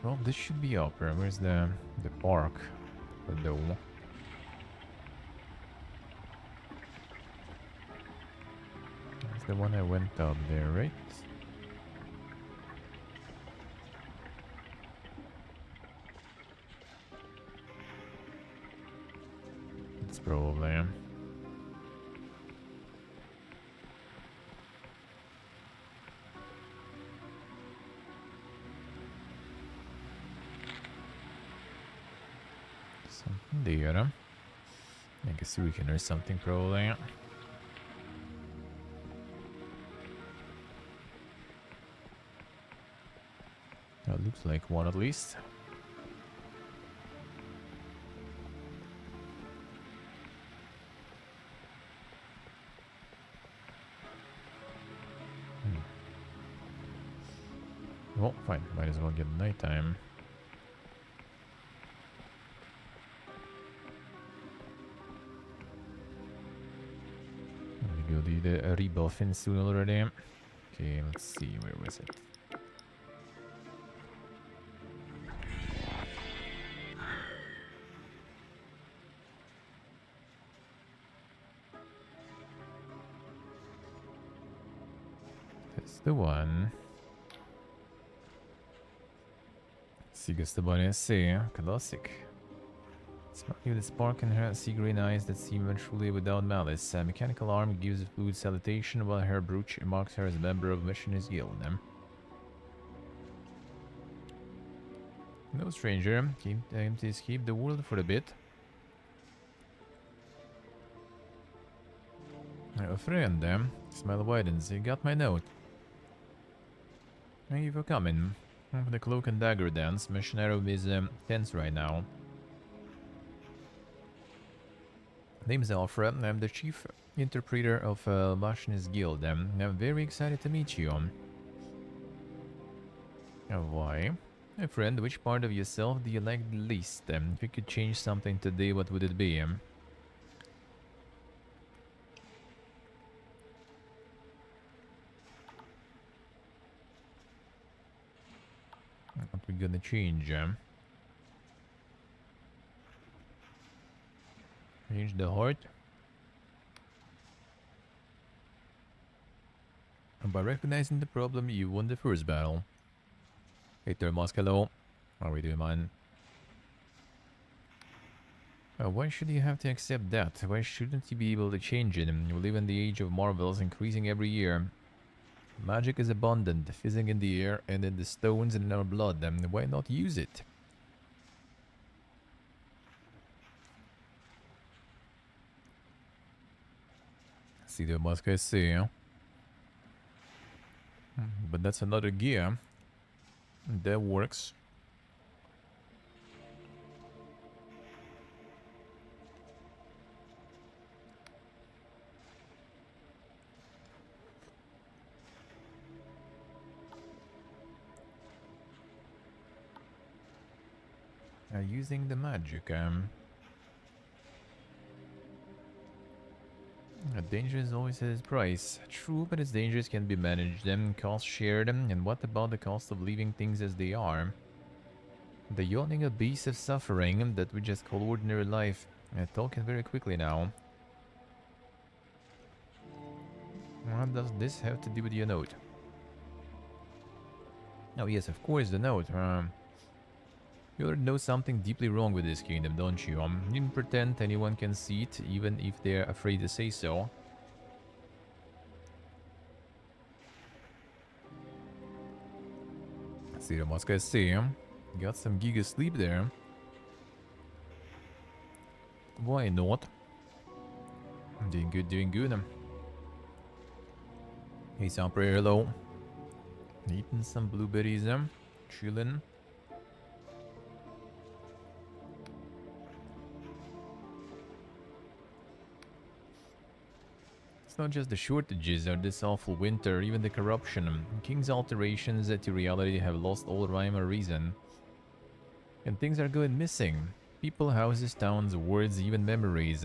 Well, this should be upper. Where's the park? The door. That's the one I went up there, right? It's probably. Something there. I guess we can or something probably. That looks like one at least. Well, fine. Might as well get nighttime. Let me go do the rebuffing soon already. Okay, let's see. Where was it? That's the one. C, classic. Smell you the spark in her sea green eyes that seem truly without malice. A mechanical arm gives a fluid salutation while her brooch marks her as a member of Missionaries Guild. No stranger, came to escape the world for a bit. A friend, smile widens. You got my note. Thank you for coming. For the cloak and dagger dance, Missionary is tense right now. Name's Alfred. I'm the chief interpreter of Missionaries Guild. I'm very excited to meet you. Why? My friend, which part of yourself do you like the least? If you could change something today, what would it be? What we gonna change? Change the heart? And by recognizing the problem, you won the first battle. Hey there, Moscow. How are we doing, man? Why should you have to accept that? Why shouldn't you be able to change it? We live in the age of marvels, increasing every year. Magic is abundant, fizzing in the air and in the stones and in our blood. Why not use it? See the Moscow say, but that's another gear. That works. Using the magic, danger is always at its price. True, but its dangers can be managed, costs shared, and what about the cost of leaving things as they are? The yawning abyss of suffering that we just call ordinary life. Talking very quickly now. What does this have to do with your note? Oh yes, of course, the note. You already know something deeply wrong with this kingdom, don't you? You didn't pretend anyone can see it, even if they're afraid to say so. See what must I say? Got some giga sleep there. Why not? Doing good, doing good. Hey, sound pretty hello. Eating some blueberries, chilling. It's not just the shortages or this awful winter, even the corruption. King's alterations to reality have lost all rhyme or reason. And things are going missing. People, houses, towns, words, even memories.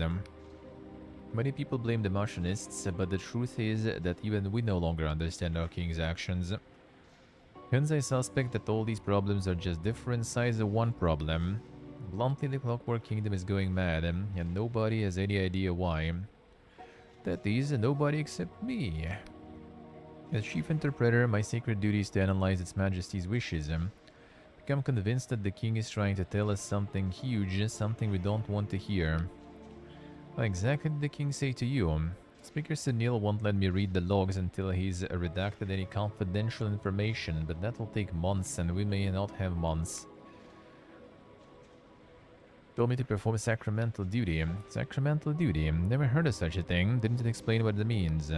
Many people blame the Martianists, but the truth is that even we no longer understand our king's actions. Hence I suspect that all these problems are just different sides of one problem. Bluntly, the Clockwork Kingdom is going mad, and nobody has any idea why. That is, nobody except me. As chief interpreter, my sacred duty is to analyze its majesty's wishes. Become convinced that the king is trying to tell us something huge, something we don't want to hear. What exactly did the king say to you? Speaker Sunil won't let me read the logs until he's redacted any confidential information, but that will take months and we may not have months. Told me to perform sacramental duty. Sacramental duty? Never heard of such a thing. Didn't explain what it means.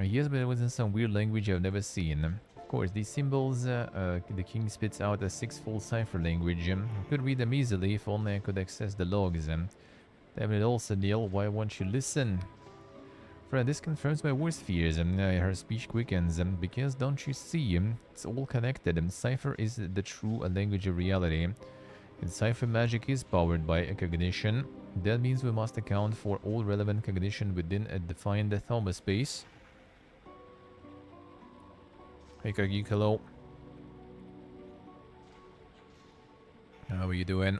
Yes, but it was in some weird language I've never seen. Of course, these symbols the king spits out a six-fold cipher language. I could read them easily if only I could access the logs. Damn it all, Neil, why won't you listen? Friend, this confirms my worst fears. Her speech quickens. Because don't you see, it's all connected. Cipher is the true language of reality. And cipher magic is powered by a cognition. That means we must account for all relevant cognition within a defined thumb space. Hey Kagik, hello. How are you doing?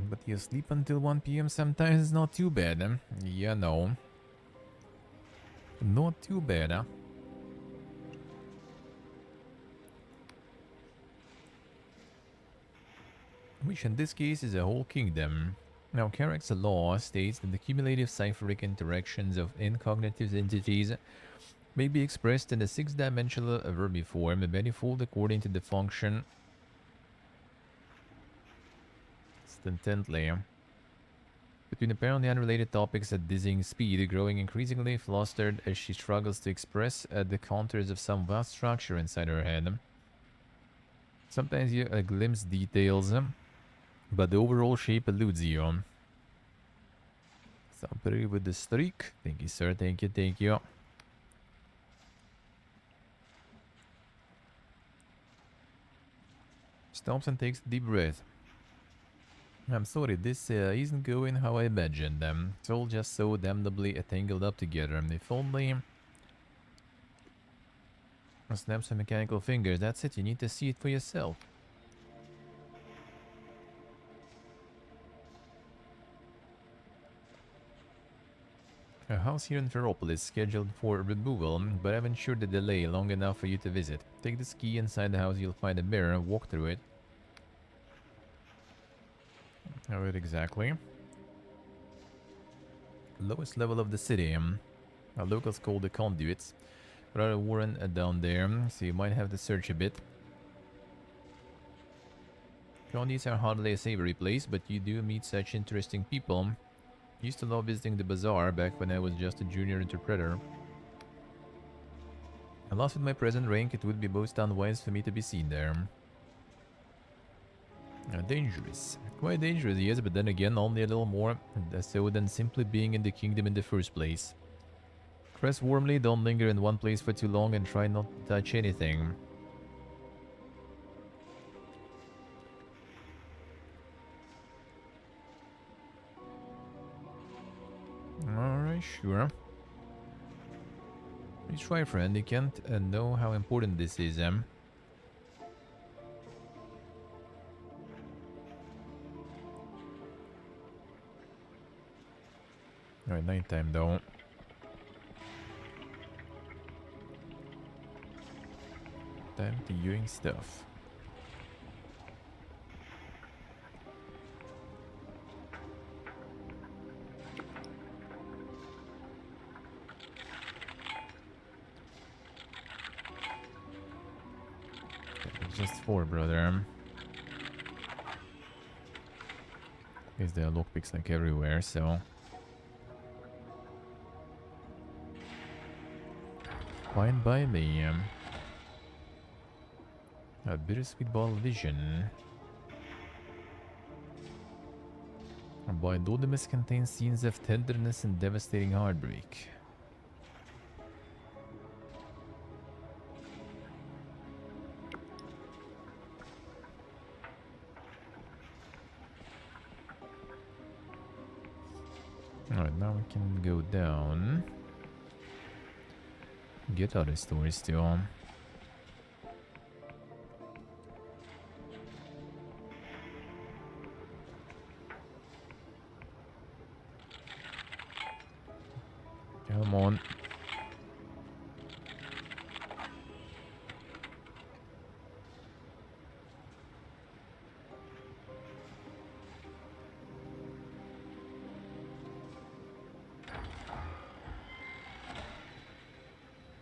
But you sleep until 1 PM sometimes is not too bad. Yeah, no. Not too bad, Which in this case is a whole kingdom. Now, Carrick's law states that the cumulative cipheric interactions of incognitive entities may be expressed in a six-dimensional vermiform, manifold according to the function intently. Between apparently unrelated topics at dizzying speed, growing increasingly flustered as she struggles to express the contours of some vast structure inside her head. Sometimes you glimpse details, but the overall shape eludes you. Somebody with the streak. Thank you, sir. Thank you, thank you. Stops and takes a deep breath. I'm sorry, this isn't going how I imagined. It's all just so damnably tangled up together. If only... Snaps her mechanical fingers. That's it, you need to see it for yourself. A house here in Ferropolis scheduled for removal, but I've ensured the delay long enough for you to visit. Take this key inside the house, you'll find a mirror, and walk through it. Alright, exactly. Lowest level of the city. Our locals call the conduits. Rather Warren down there, so you might have to search a bit. Conduits are hardly a savory place, but you do meet such interesting people. Used to love visiting the bazaar back when I was just a junior interpreter. Alas, with my present rank, it would be most unwise for me to be seen there. Dangerous. Quite dangerous, yes, but then again, only a little more so than simply being in the kingdom in the first place. Press warmly, don't linger in one place for too long, and try not to touch anything. Alright, sure. Please try, friend. You can't know how important this is, Alright, nighttime though. Time to doing stuff. Just 4, brother. Guess there are lockpicks like everywhere, so... Fine by me. A bittersweet ball vision. By Dodemus contains scenes of tenderness and devastating heartbreak. Alright, now we can go down. Get other stories too. Come on.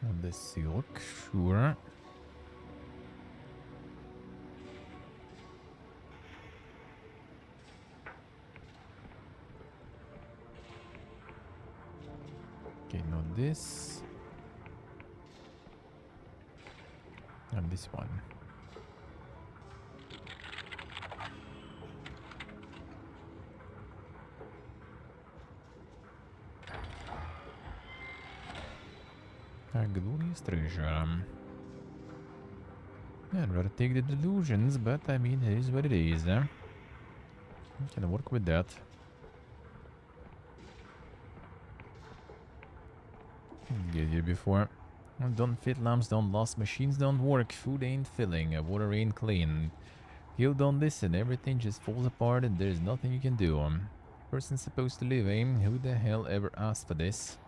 On the silk, sure. Okay, not this. And this one. A glorious treasure. Yeah, I'd rather take the delusions, but I mean, it is what it is. Can work with that. Get here before. Don't fit, lamps don't last, machines don't work, food ain't filling, water ain't clean. You don't listen, everything just falls apart and there's nothing you can do. Person's supposed to live, eh? Who the hell ever asked for this?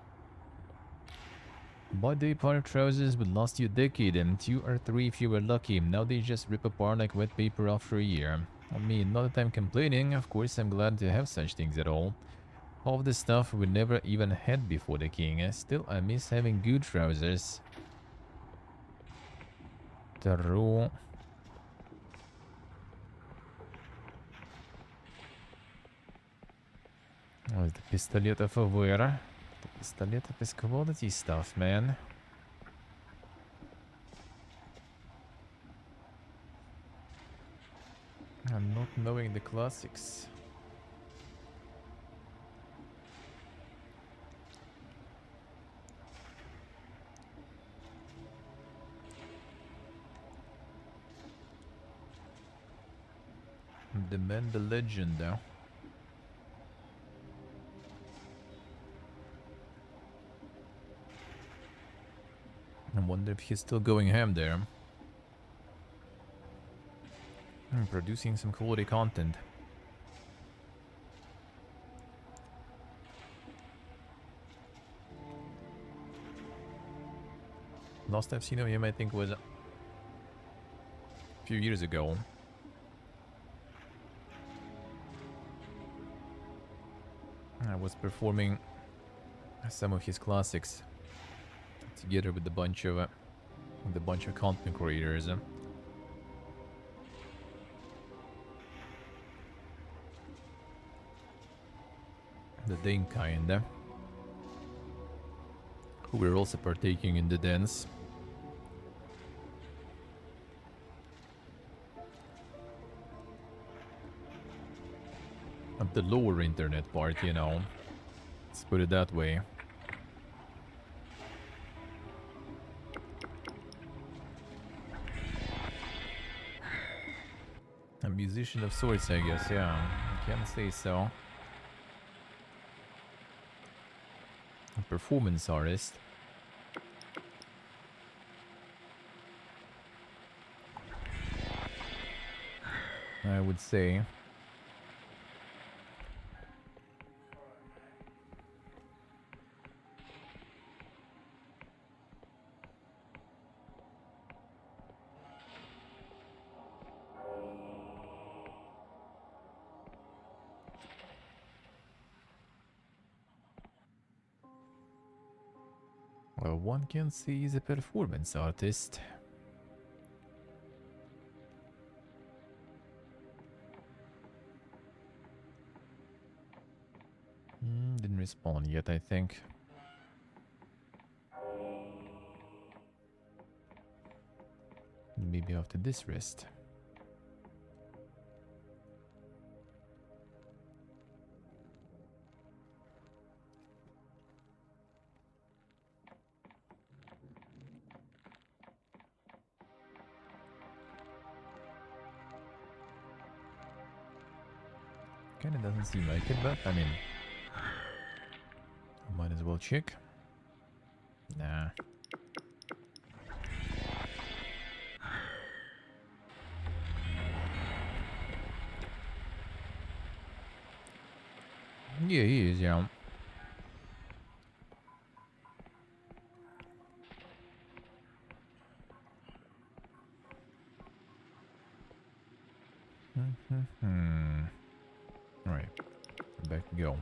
By day part trousers would last you a decade and 2 or 3 if you were lucky. Now they just rip apart like wet paper after a year. I mean, not that I'm complaining, of course I'm glad to have such things at all. Half the stuff we never even had before the king. Still, I miss having good trousers. Tarot. Oh, the pistoletta favore. The pistoletta is commodity stuff, man. I'm not knowing the classics. Demand the legend, though. I wonder if he's still going ham there. Producing some quality content. Last I've seen of him, I think, was a few years ago. I was performing some of his classics together with a bunch of content creators. The Dane kind, who were also partaking in the dance. Of the lower internet part, you know. Let's put it that way. A musician of sorts, I guess, yeah. I can say so. A performance artist. I would say. Well, one can see he's a performance artist. Didn't respond yet, I think. Maybe after this rest. Kinda doesn't seem like it, but I mean, I might as well check. Nah. Yeah, he is, yeah. Alright, back to go.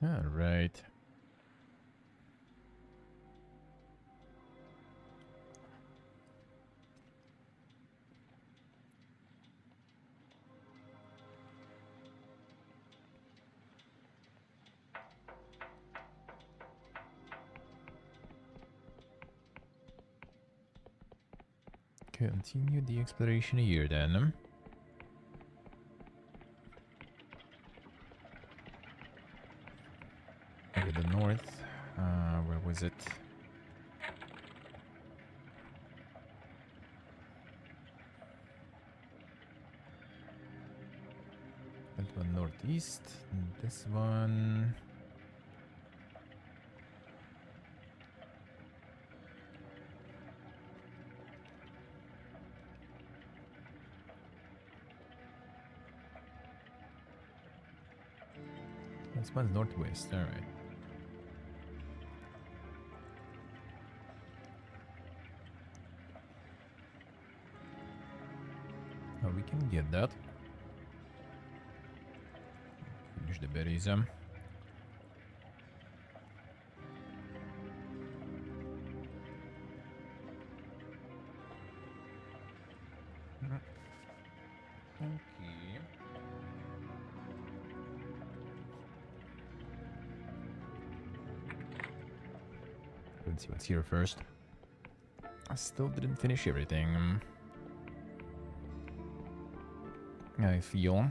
Alright. Continue the exploration here then. To the north. Where was it? That one northeast. This one. This one's northwest. All right. Oh, we can get that. Finish the berries. Okay. Let's see what's here first. I still didn't finish everything. I feel.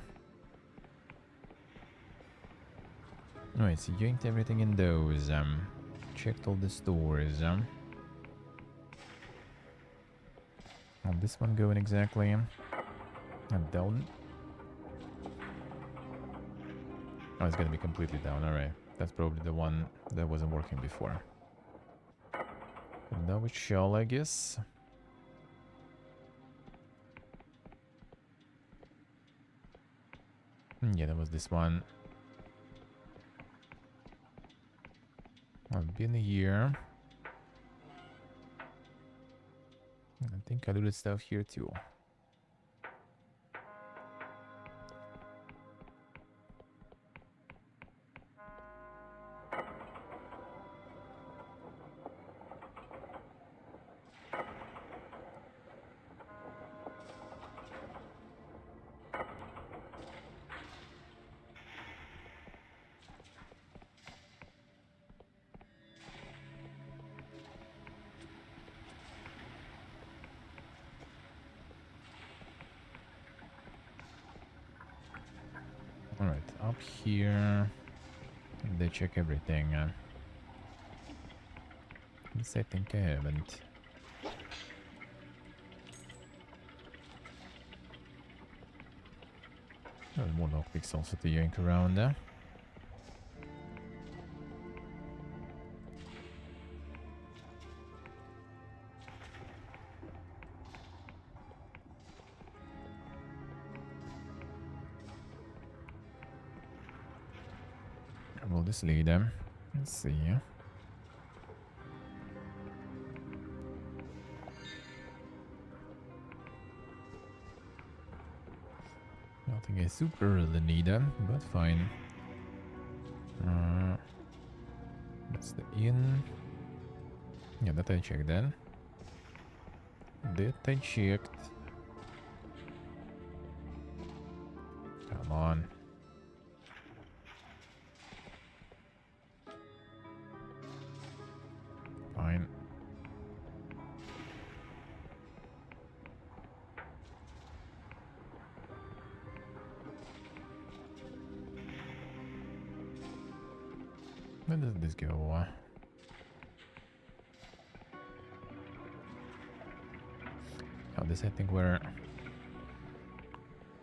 Alright, so you yanked everything in those. Checked all the stores. How'd this one going exactly? Down. Oh, it's gonna be completely down. Alright. That's probably the one that wasn't working before. And now it shall, I guess. Yeah, that was this one. I've been here. I think I looted stuff here too. Alright, up here. They check everything. This I think I haven't. There's more lockpicks also to yank around there. Will this lead them? Let's see. Nothing I super really need them, but fine. That's the inn. Yeah, that I checked then. That I checked. Come on. Fine. Where does this go? Oh, this I think where...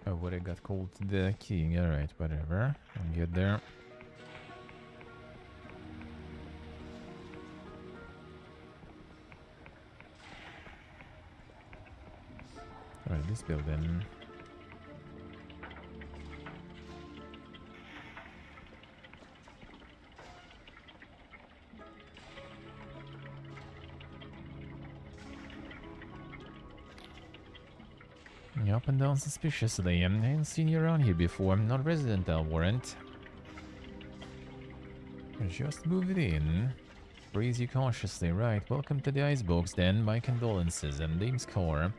Oh, what I got called the king. Alright, whatever. I'll get there. Alright, this building. You're up and down suspiciously. I ain't seen you around here before. I'm not resident, I'll warrant. Just moved in. Breathe you cautiously. Right, welcome to the icebox then. My condolences. Name's Core.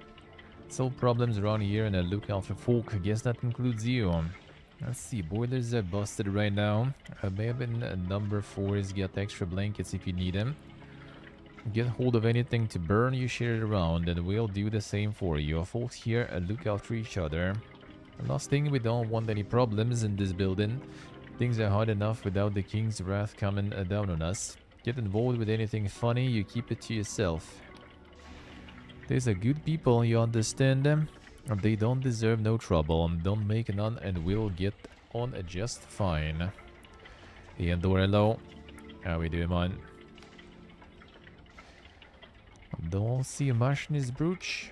Solve problems around here and a lookout for folk. I guess that includes you. Let's see, boilers are busted right now. May have been number 4 is get extra blankets if you need them. Get hold of anything to burn, you share it around, and we'll do the same for you. Folks here, look out for each other. Last thing, we don't want any problems in this building. Things are hard enough without the king's wrath coming down on us. Get involved with anything funny, you keep it to yourself. These are good people, you understand them? They don't deserve no trouble. Don't make none and we'll get on just fine. Ian Dorello, how we doing, man? Don't see much in this brooch.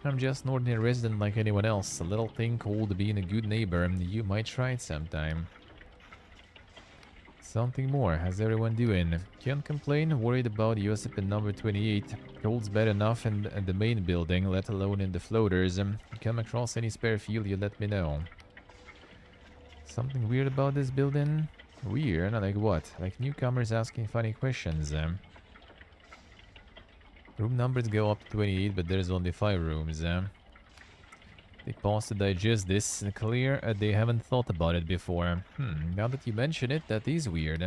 I'm just an ordinary resident like anyone else. A little thing called being a good neighbor. You might try it sometime. Something more. How's everyone doing? Can't complain. Worried about Josip in number 28. Cold's bad enough in the main building, let alone in the floaters. Come across any spare fuel, you let me know. Something weird about this building? Weird? Like what? Like newcomers asking funny questions. Room numbers go up to 28, but there's only 5 rooms. They paused to digest this. Clear, they haven't thought about it before. Now that you mention it, that is weird.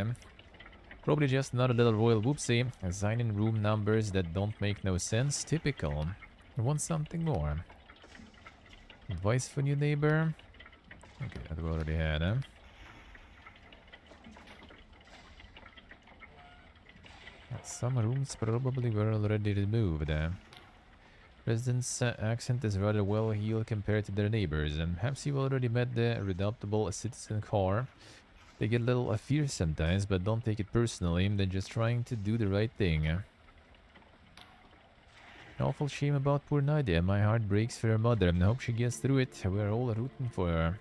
Probably just another little royal whoopsie. Assigning room numbers that don't make no sense. Typical. I want something more. Advice for new neighbor? Okay, that we already had, Some rooms probably were already removed. Residents' accent is rather well heeled compared to their neighbors, and perhaps you already met the redoubtable citizen Car. They get a little fierce sometimes, but don't take it personally. They're just trying to do the right thing. Awful shame about poor Nadia. My heart breaks for her mother, and I hope she gets through it. We're all rooting for her.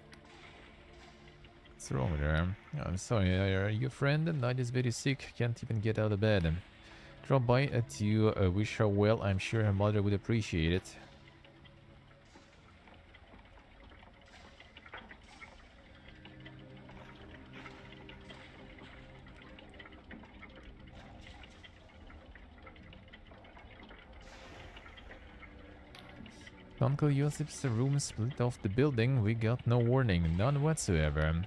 What's wrong with her? Oh, I'm sorry, are you a friend? Nadia's very sick, can't even get out of bed. Drop by to wish her well. I'm sure her mother would appreciate it. Uncle Josip's room split off the building. We got no warning, none whatsoever.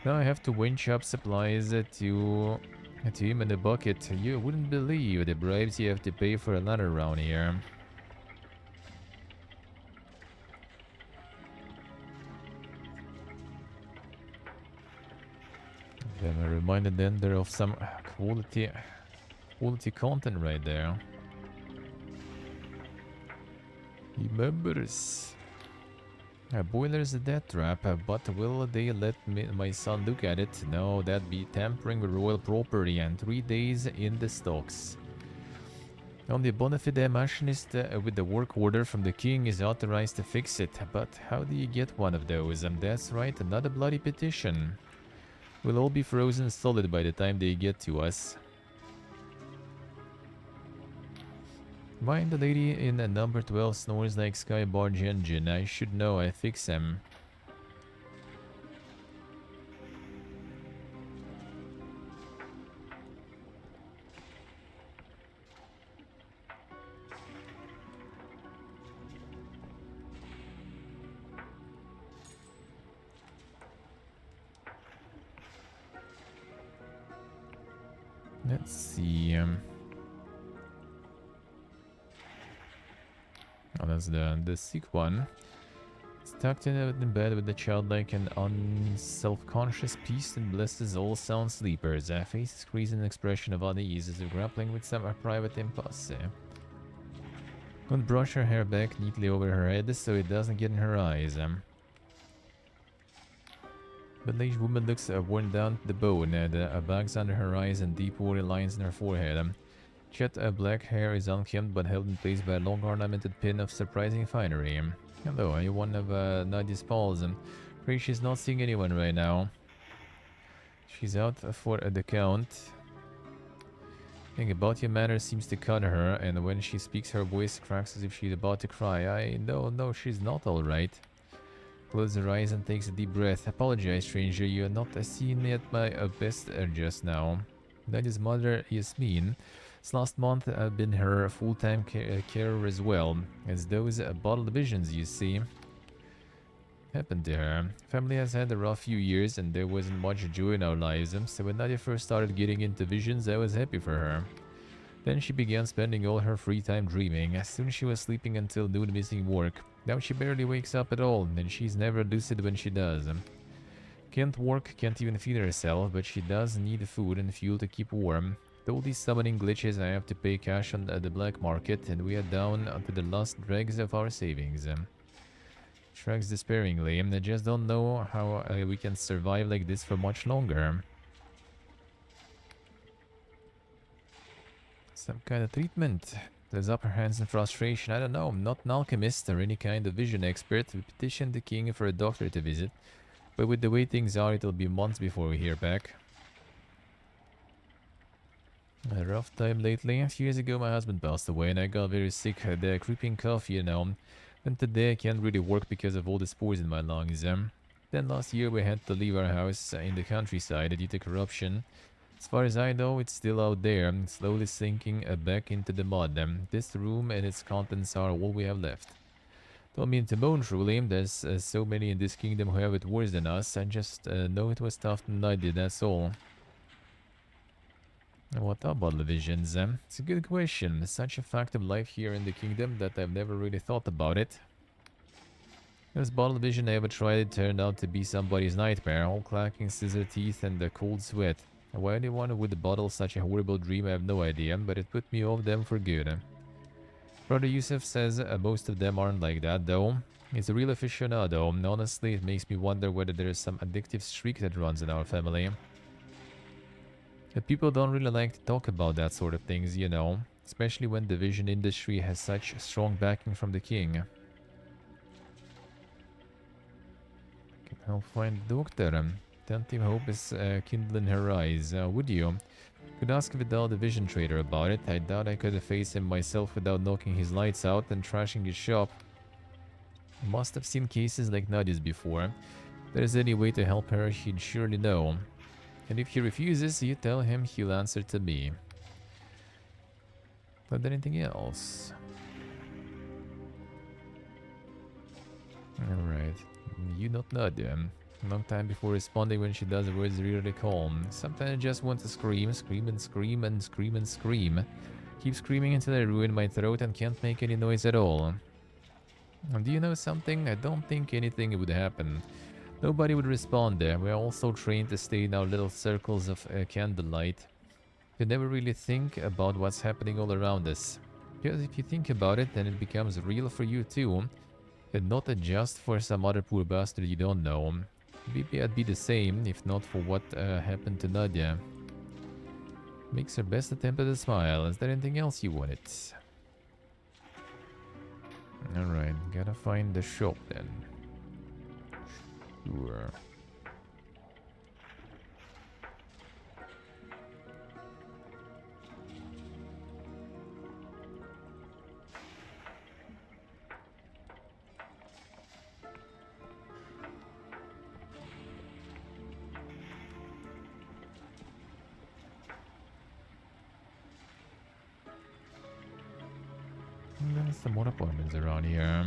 Now I have to winch up supplies to him in a bucket. You wouldn't believe the bribes you have to pay for a ladder around here. I'm reminded then there of some quality content right there. Remembers. A boiler's a death trap, but will they let my son look at it? No, that'd be tampering with royal property and 3 days in the stocks. Only a bona fide machinist with the work order from the king is authorized to fix it. But how do you get one of those? That's right, another bloody petition. We'll all be frozen solid by the time they get to us. Mind the lady in number 12 snores like Sky Barge engine. I should know, I fix him. Let's see. Oh, that's the sick one. It's tucked in bed with the childlike and unself-conscious peace and blesses all sound sleepers. Her face screens an expression of unease as if grappling with some private impulse. Don't brush her hair back neatly over her head so it doesn't get in her eyes. Middle-aged woman looks worn down to the bone, bags under her eyes and deep worry lines in her forehead. Jet black hair is unkempt but held in place by a long ornamented pin of surprising finery. Hello, are you one of Nadia's pals? I'm afraid she's not seeing anyone right now. She's out for the count. Thing about your manner seems to cut her, and when she speaks her voice cracks as if she's about to cry. No, she's not alright. Closes her eyes and takes a deep breath. Apologize, stranger, you are not seen at my best just now. Nadia's mother, Yasmin, this last month I've been her full-time carer as well, as those bottled visions you see happened to her. Family has had a rough few years and there wasn't much joy in our lives, so when Nadia first started getting into visions, I was happy for her. Then she began spending all her free time dreaming. Soon she was sleeping until noon missing work. Now she barely wakes up at all, and she's never lucid when she does. Can't work, can't even feed herself, but she does need food and fuel to keep warm. With all these summoning glitches, I have to pay cash on the black market, and we are down to the last dregs of our savings. Shrugs despairingly, I just don't know how we can survive like this for much longer. Some kind of treatment. Throws up her hands in frustration. I don't know, I'm not an alchemist or any kind of vision expert. We petitioned the king for a doctor to visit. But with the way things are, it'll be months before we hear back. A rough time lately. A few years ago my husband passed away and I got very sick. The creeping cough, you know. And today I can't really work because of all the spores in my lungs. Then last year we had to leave our house in the countryside due to corruption. As far as I know, it's still out there, slowly sinking back into the mud. This room and its contents are all we have left. Don't mean to moan truly, there's so many in this kingdom who have it worse than us. I just know it was tough than I did, that's all. What about the visions? It's a good question. Such a fact of life here in the kingdom that I've never really thought about it. This bottle vision I ever tried turned out to be somebody's nightmare, all clacking scissor teeth and a cold sweat. Why anyone would bottle such a horrible dream I have no idea, but it put me off them for good. Brother Yusuf says most of them aren't like that though. He's a real aficionado, and honestly it makes me wonder whether there is some addictive streak that runs in our family. But people don't really like to talk about that sort of things, you know, especially when the vision industry has such strong backing from the king. Can help find the doctor. Tentative hope is kindling her eyes. Would you? Could ask Vidal the vision trader about it. I doubt I could face him myself without knocking his lights out and trashing his shop. Must have seen cases like Nadia's before. If there's any way to help her, he'd surely know. And if he refuses, you tell him he'll answer to me. But anything else? Alright. You not Nadia. Long time before responding when she does the words really calm. Sometimes I just want to scream, scream and scream and scream and scream. Keep screaming until I ruin my throat and can't make any noise at all. And do you know something? I don't think anything would happen. Nobody would respond there. We're all so trained to stay in our little circles of candlelight. You never really think about what's happening all around us. Because if you think about it, then it becomes real for you too. And not just for some other poor bastard you don't know. Maybe I'd be the same, if not for what happened to Nadia. Makes her best attempt at a smile. Is there anything else you wanted? Alright, gotta find the shop then. Sure. There's some more apartments around here.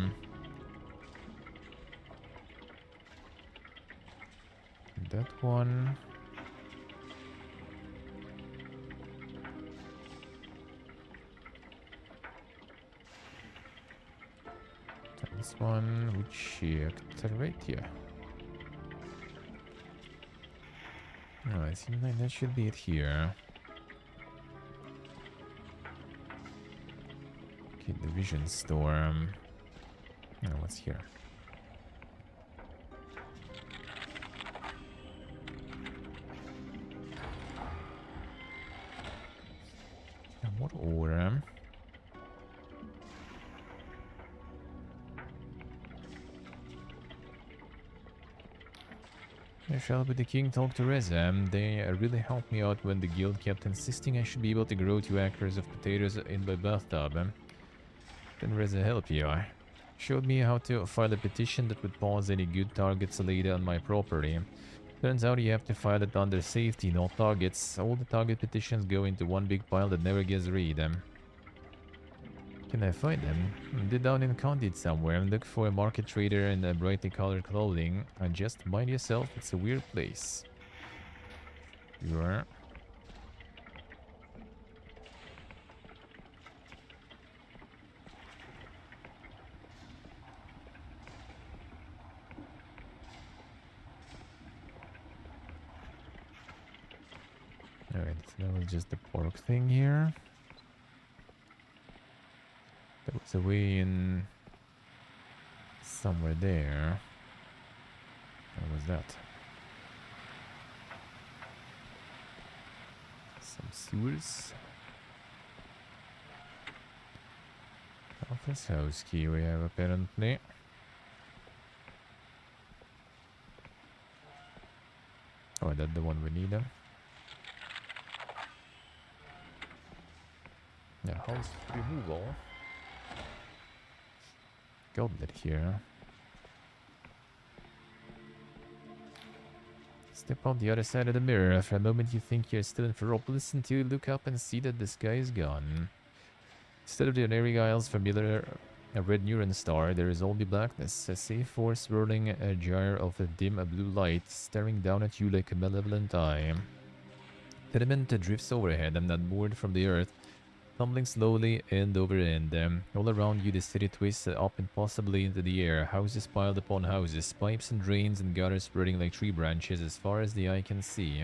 That one. This one we checked right here. Oh, it seems like that should be it here. Okay, the vision storm. Oh, what's here? What I shall with the king talk to Reza. They really helped me out when the guild kept insisting I should be able to grow 2 acres of potatoes in my bathtub. Then Reza helped you. Showed me how to file a petition that would pause any good targets laid on my property. Turns out you have to file it under safety, not targets. All the target petitions go into one big pile that never gets read. Can I find them? They're down in Condit somewhere. Look for a market trader in brightly colored clothing. And just mind yourself, it's a weird place. Sure. Alright, so that was just the pork thing here. There was a way in somewhere there. What was that? Some sewers. Office house key we have apparently. Oh, that's the one we need. Yeah, house removal. Goblet here. Step on the other side of the mirror. For a moment you think you're still in Ferropolis until you look up and see that the sky is gone. Instead of the ordinary isles familiar a red neuron star, there is only blackness, a safe force swirling a gyre of a dim blue light, staring down at you like a malevolent eye. Pediment drifts overhead and not moored from the earth, tumbling slowly end over end. All around you the city twists up impossibly into the air, houses piled upon houses, pipes and drains and gutters spreading like tree branches as far as the eye can see.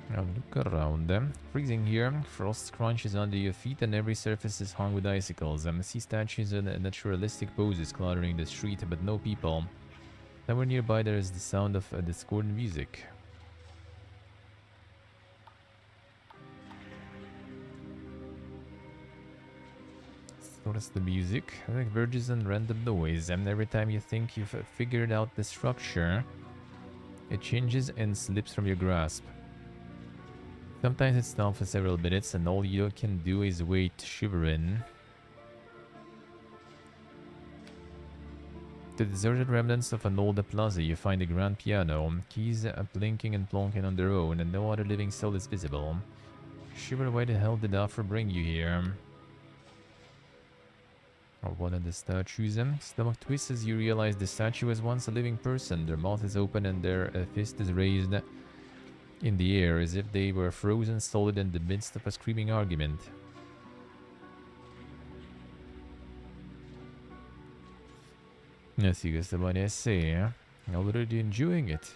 Now look around. Freezing here, frost crunches under your feet and every surface is hung with icicles. See statues and naturalistic poses cluttering the street, but no people. Somewhere nearby there is the sound of discordant music. Notice the music, like verges and random noise, and every time you think you've figured out the structure, it changes and slips from your grasp. Sometimes it stops for several minutes and all you can do is wait, shivering. The deserted remnants of an old plaza, you find a grand piano, keys blinking and plonking on their own, and no other living soul is visible. Shiver, why the hell did Afra bring you here? Or one of the statues. Stomach twists as you realize the statue was once a living person. Their mouth is open and their fist is raised in the air as if they were frozen solid in the midst of a screaming argument. Yes, you guess what I say. Already enjoying it.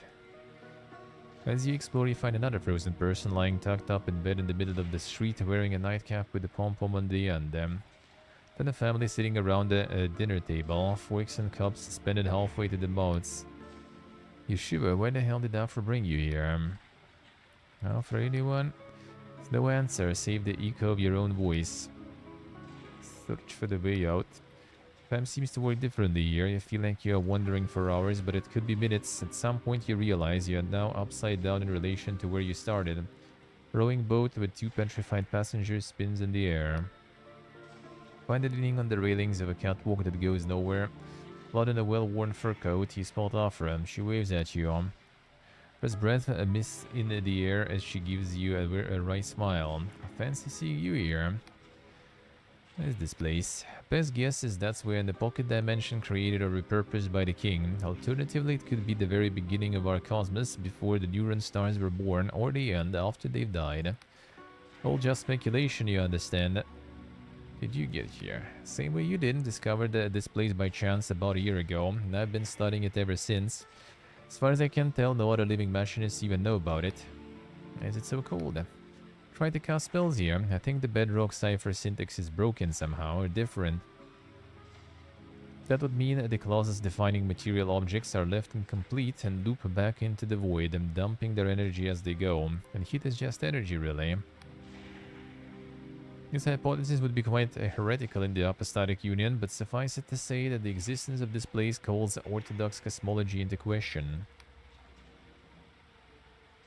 As you explore, you find another frozen person lying tucked up in bed in the middle of the street, wearing a nightcap with a pom-pom on the end. Then a family sitting around a dinner table, forks and cups suspended halfway to the mouths. You shiver, why the hell did Afra bring you here? Well, for anyone? No answer, save the echo of your own voice. Search for the way out. Time seems to work differently here. You feel like you are wandering for hours, but it could be minutes. At some point you realize you are now upside down in relation to where you started. Rowing boat with 2 petrified passengers spins in the air. Finally leaning on the railings of a catwalk that goes nowhere. Blood in a well-worn fur coat, you spot Afra. She waves at you. First breath, a mist in the air as she gives you a wry smile. Fancy seeing you here. What is this place? Best guess is that's where in the pocket dimension created or repurposed by the king. Alternatively, it could be the very beginning of our cosmos before the neuron stars were born, or the end after they've died. All just speculation, you understand. Did you get here? Same way you didn't discover this place by chance about a year ago, and I've been studying it ever since. As far as I can tell, no other living machinists even know about it. Why is it so cold? Try to cast spells here. I think the bedrock cipher syntax is broken somehow, or different. That would mean the clauses defining material objects are left incomplete and loop back into the void, and dumping their energy as they go. And heat is just energy, really. This hypothesis would be quite heretical in the apostatic union, but suffice it to say that the existence of this place calls orthodox cosmology into question.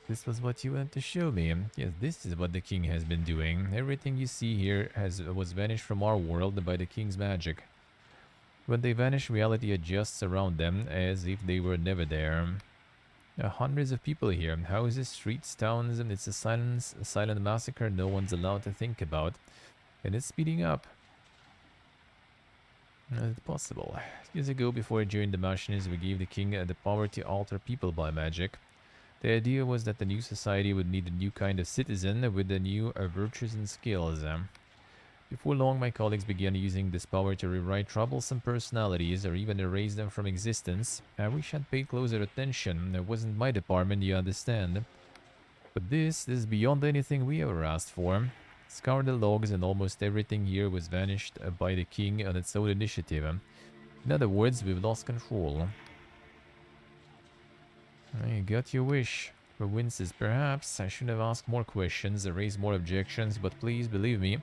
This was what you wanted to show me. Yes, this is what the king has been doing. Everything you see here was vanished from our world by the king's magic. When they vanish, reality adjusts around them as if they were never there. There are hundreds of people here, houses, streets, towns, and it's a silent massacre no one's allowed to think about. And it's speeding up. It's possible. Years ago, before I joined the Machines, we gave the king the power to alter people by magic. The idea was that the new society would need a new kind of citizen with the new virtues and skills. Before long, my colleagues began using this power to rewrite troublesome personalities or even erase them from existence. I wish I'd paid closer attention. It wasn't my department, you understand. But this is beyond anything we ever asked for. Scoured the logs and almost everything here was vanished by the king on its own initiative. In other words, we've lost control. You got your wish. For Winces, perhaps. I should have asked more questions, raised more objections, but please believe me,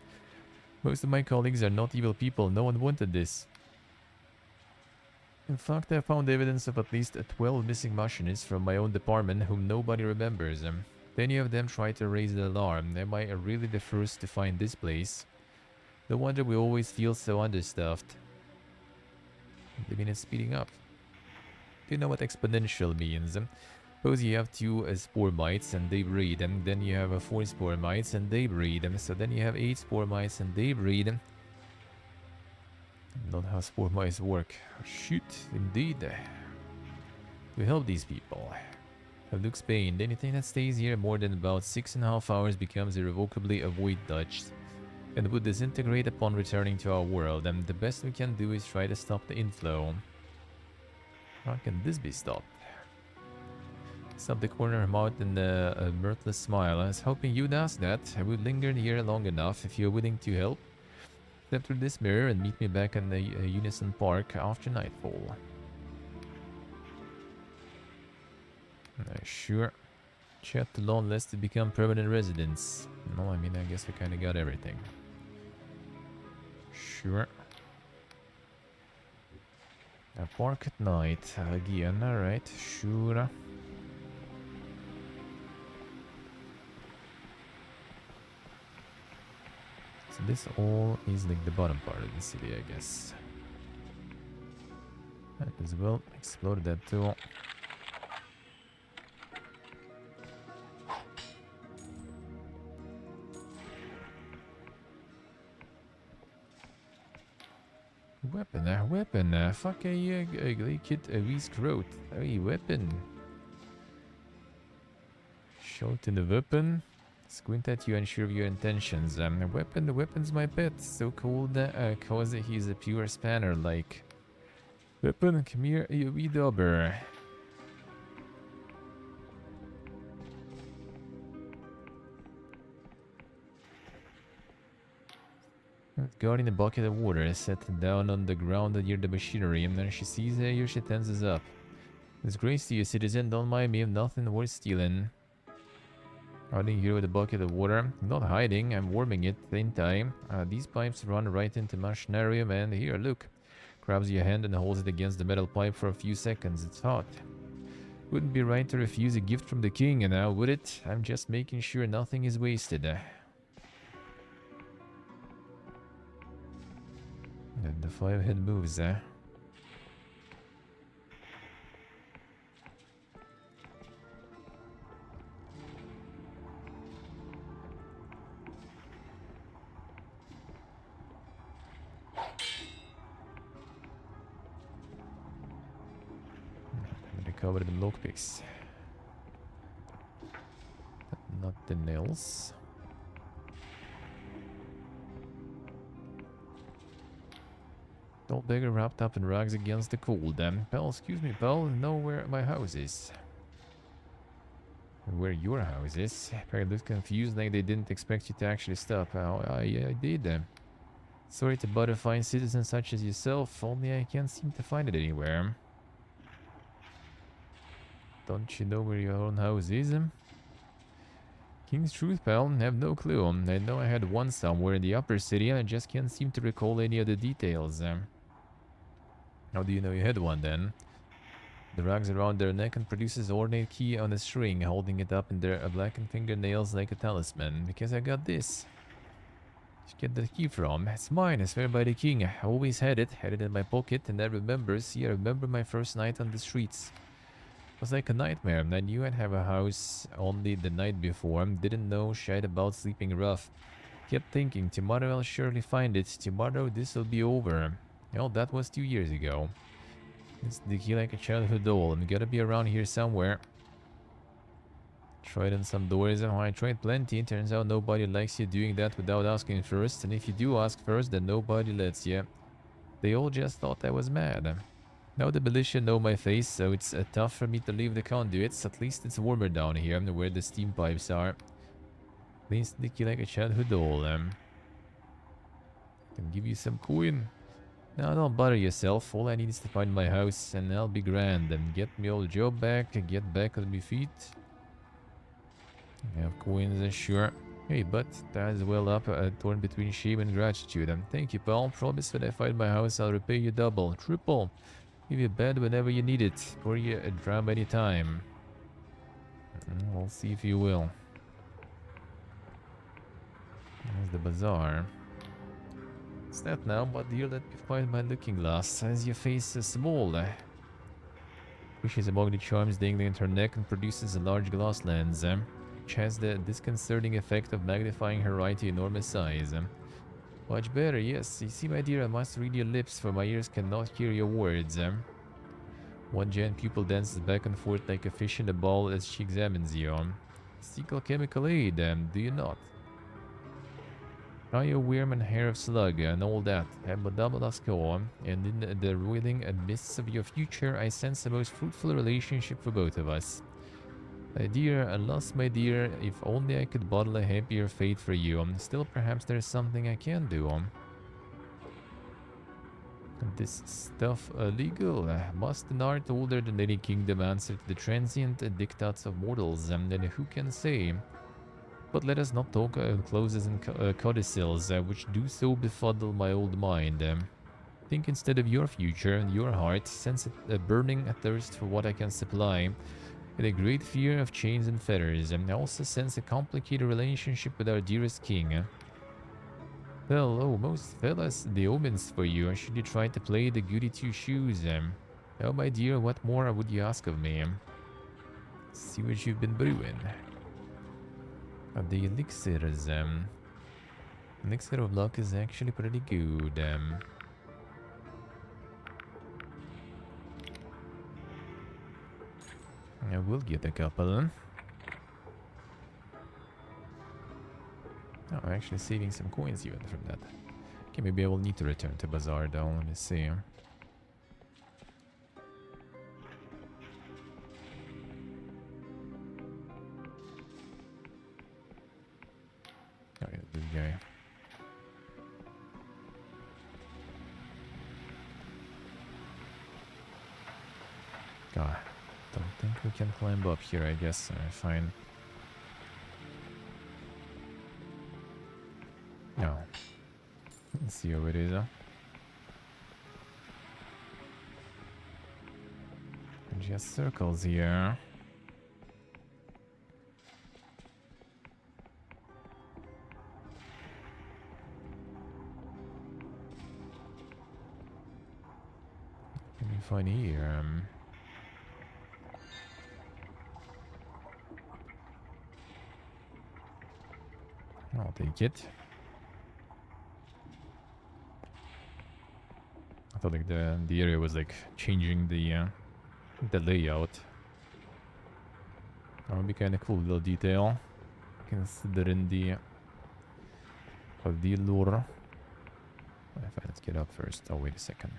most of my colleagues are not evil people. No one wanted this. In fact, I found evidence of at least 12 missing machinists from my own department whom nobody remembers. Many of them tried to raise the alarm. Am I really the first to find this place? No wonder we always feel so understaffed. They mean it's speeding up. Do you know what exponential means? Suppose you have 2 spore mites and they breed, and then you have 4 spore mites and they breed, so then you have 8 spore mites and they breed. Not how spore mites work. Shoot, indeed. To help these people. Looks pained. Anything that stays here more than about 6.5 hours becomes irrevocably a void dust and would disintegrate upon returning to our world, and the best we can do is try to stop the inflow. How can this be stopped? Stop the corner of her mouth in a mirthless smile. I was hoping you'd ask that. I would linger here long enough if you're willing to help. Step through this mirror and meet me back in the Unison Park after nightfall. Sure. Chat to long list to become permanent residents. No, I mean, I guess we kind of got everything. Sure. A park at night. Again, alright. Sure. So this all is like the bottom part of the city, I guess. Might as well explore that too. Weapon, fuck a kid, a wee scroat. Hey, weapon. Show to the weapon. Squint at you unsure of your intentions. The weapon's my pet. So called, cause he's a pure spanner, like. Weapon, come here, you wee dauber. Guarding a bucket of water set down on the ground near the machinery, and then she sees you, she tenses up. Disgrace to you, citizen, don't mind me, nothing worth stealing. Hiding here with a bucket of water. I'm not hiding, I'm warming it, ain't I? These pipes run right into machinarium, and here, look. Grabs your hand and holds it against the metal pipe for a few seconds, it's hot. Wouldn't be right to refuse a gift from the king, now would it? I'm just making sure nothing is wasted. And the 5-head moves, Recover the lockpicks. Nothing else. Old beggar wrapped up in rags against the cold. Pal, excuse me, pal, know where my house is. Where your house is? Apparently looked confused, like they didn't expect you to actually stop. I did. Sorry to bother fine citizens such as yourself, only I can't seem to find it anywhere. Don't you know where your own house is? King's Truth, pal. Have no clue. I know I had one somewhere in the upper city, and I just can't seem to recall any of the details. How do you know you had one, then? The rags around their neck and produces ornate key on a string, holding it up in their blackened fingernails like a talisman. Because I got this. Did you get the key from? It's mine, I swear by the king. I always had it in my pocket, and I remember, see, I remember my first night on the streets. It was like a nightmare. I knew I'd have a house only the night before. Didn't know shit about sleeping rough. Kept thinking, tomorrow I'll surely find it. Tomorrow this'll be over. Well, that was 2 years ago. It's the key like a childhood doll. I'm gotta be around here somewhere. Tried on some doors. Oh, I tried plenty. Turns out nobody likes you doing that without asking first. And if you do ask first, then nobody lets you. They all just thought I was mad. Now the militia know my face, so it's tough for me to leave the conduits. At least it's warmer down here where the steam pipes are. Clean sticky like a childhood doll. Can give you some coin. Now don't bother yourself. All I need is to find my house and I'll be grand. And get me old job back, get back on my feet. I have coins, sure. Hey, but that's well up, torn between shame and gratitude. Thank you, pal. Promise when I find my house, I'll repay you double, triple. Give you a bed whenever you need it. Pour you a dram anytime. We'll see if you will. There's the bazaar. What's that now? But dear, let me find my looking glass. As your face is small. Wishes among the charms dangling at her neck and produces a large glass lens. Which has the disconcerting effect of magnifying her eye to enormous size. Much better, yes. You see, my dear, I must read your lips, for my ears cannot hear your words. One giant pupil dances back and forth like a fish in a bowl as she examines you. Seek alchemical aid, do you not? Try your worm and hair of slug and all that. Have a double score, and in the roiling mists of your future, I sense the most fruitful relationship for both of us. My dear, alas, my dear, if only I could bottle a happier fate for you. Still, perhaps there's something I can do. This stuff illegal? Must an art older than any kingdom answer to the transient diktats of mortals? And who can say? But let us not talk clauses and codicils, which do so befuddle my old mind. Think instead of your future and your heart, sense a burning thirst for what I can supply, and a great fear of chains and fetters. I also sense a complicated relationship with our dearest king. Well, oh, most fellas, the omens for you, should you try to play the goody two-shoes. Oh, my dear, what more would you ask of me? See what you've been brewing. The elixirs, elixir of luck is actually pretty good. I will get a couple. Oh, I'm actually saving some coins even from that. Okay, maybe I will need to return to Bazaar though. Let me see. Oh, yeah, this guy. God, don't think we can climb up here, I guess. Fine. No. Let's see how it is. Just circles here. Let me find here. I'll take it. I thought like the area was like changing the layout. That would be kind of cool little detail, considering the lure. Let's get up first. Oh, wait a second.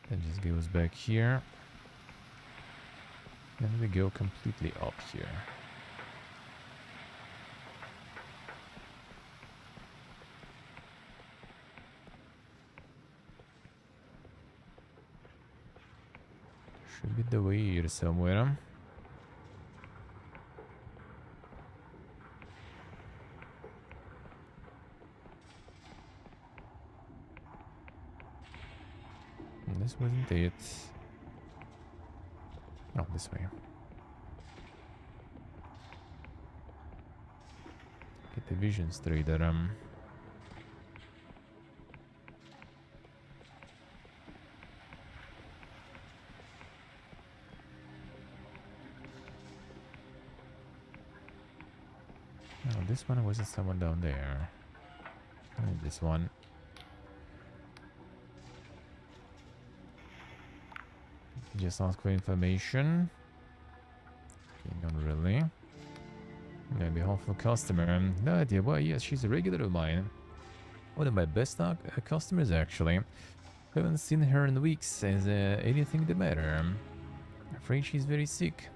Then just goes back here. Then we go completely up here. Should be the way here somewhere. this wasn't it. Oh, this way. Get the vision straight there. Oh, this one wasn't someone down there. This one. Just ask for information. Okay, not really. On behalf of a customer. No idea why. Yes, she's a regular of mine. One of my best customers, actually. Haven't seen her in weeks. Is anything the matter? Afraid she's very sick.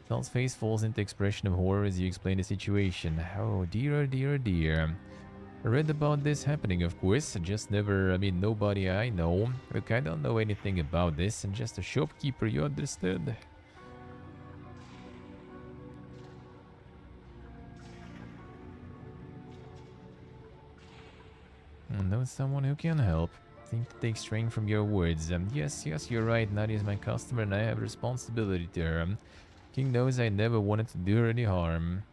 Sal's face falls into expression of horror as you explain the situation. Oh dear, oh dear, oh dear. I read about this happening, of course. Just never, nobody I know. Look, I don't know anything about this. I'm just a shopkeeper, you understood? Know someone who can help. Think to take strength from your words. Yes, you're right. Nadia is my customer and I have a responsibility to her. King knows I never wanted to do her any harm.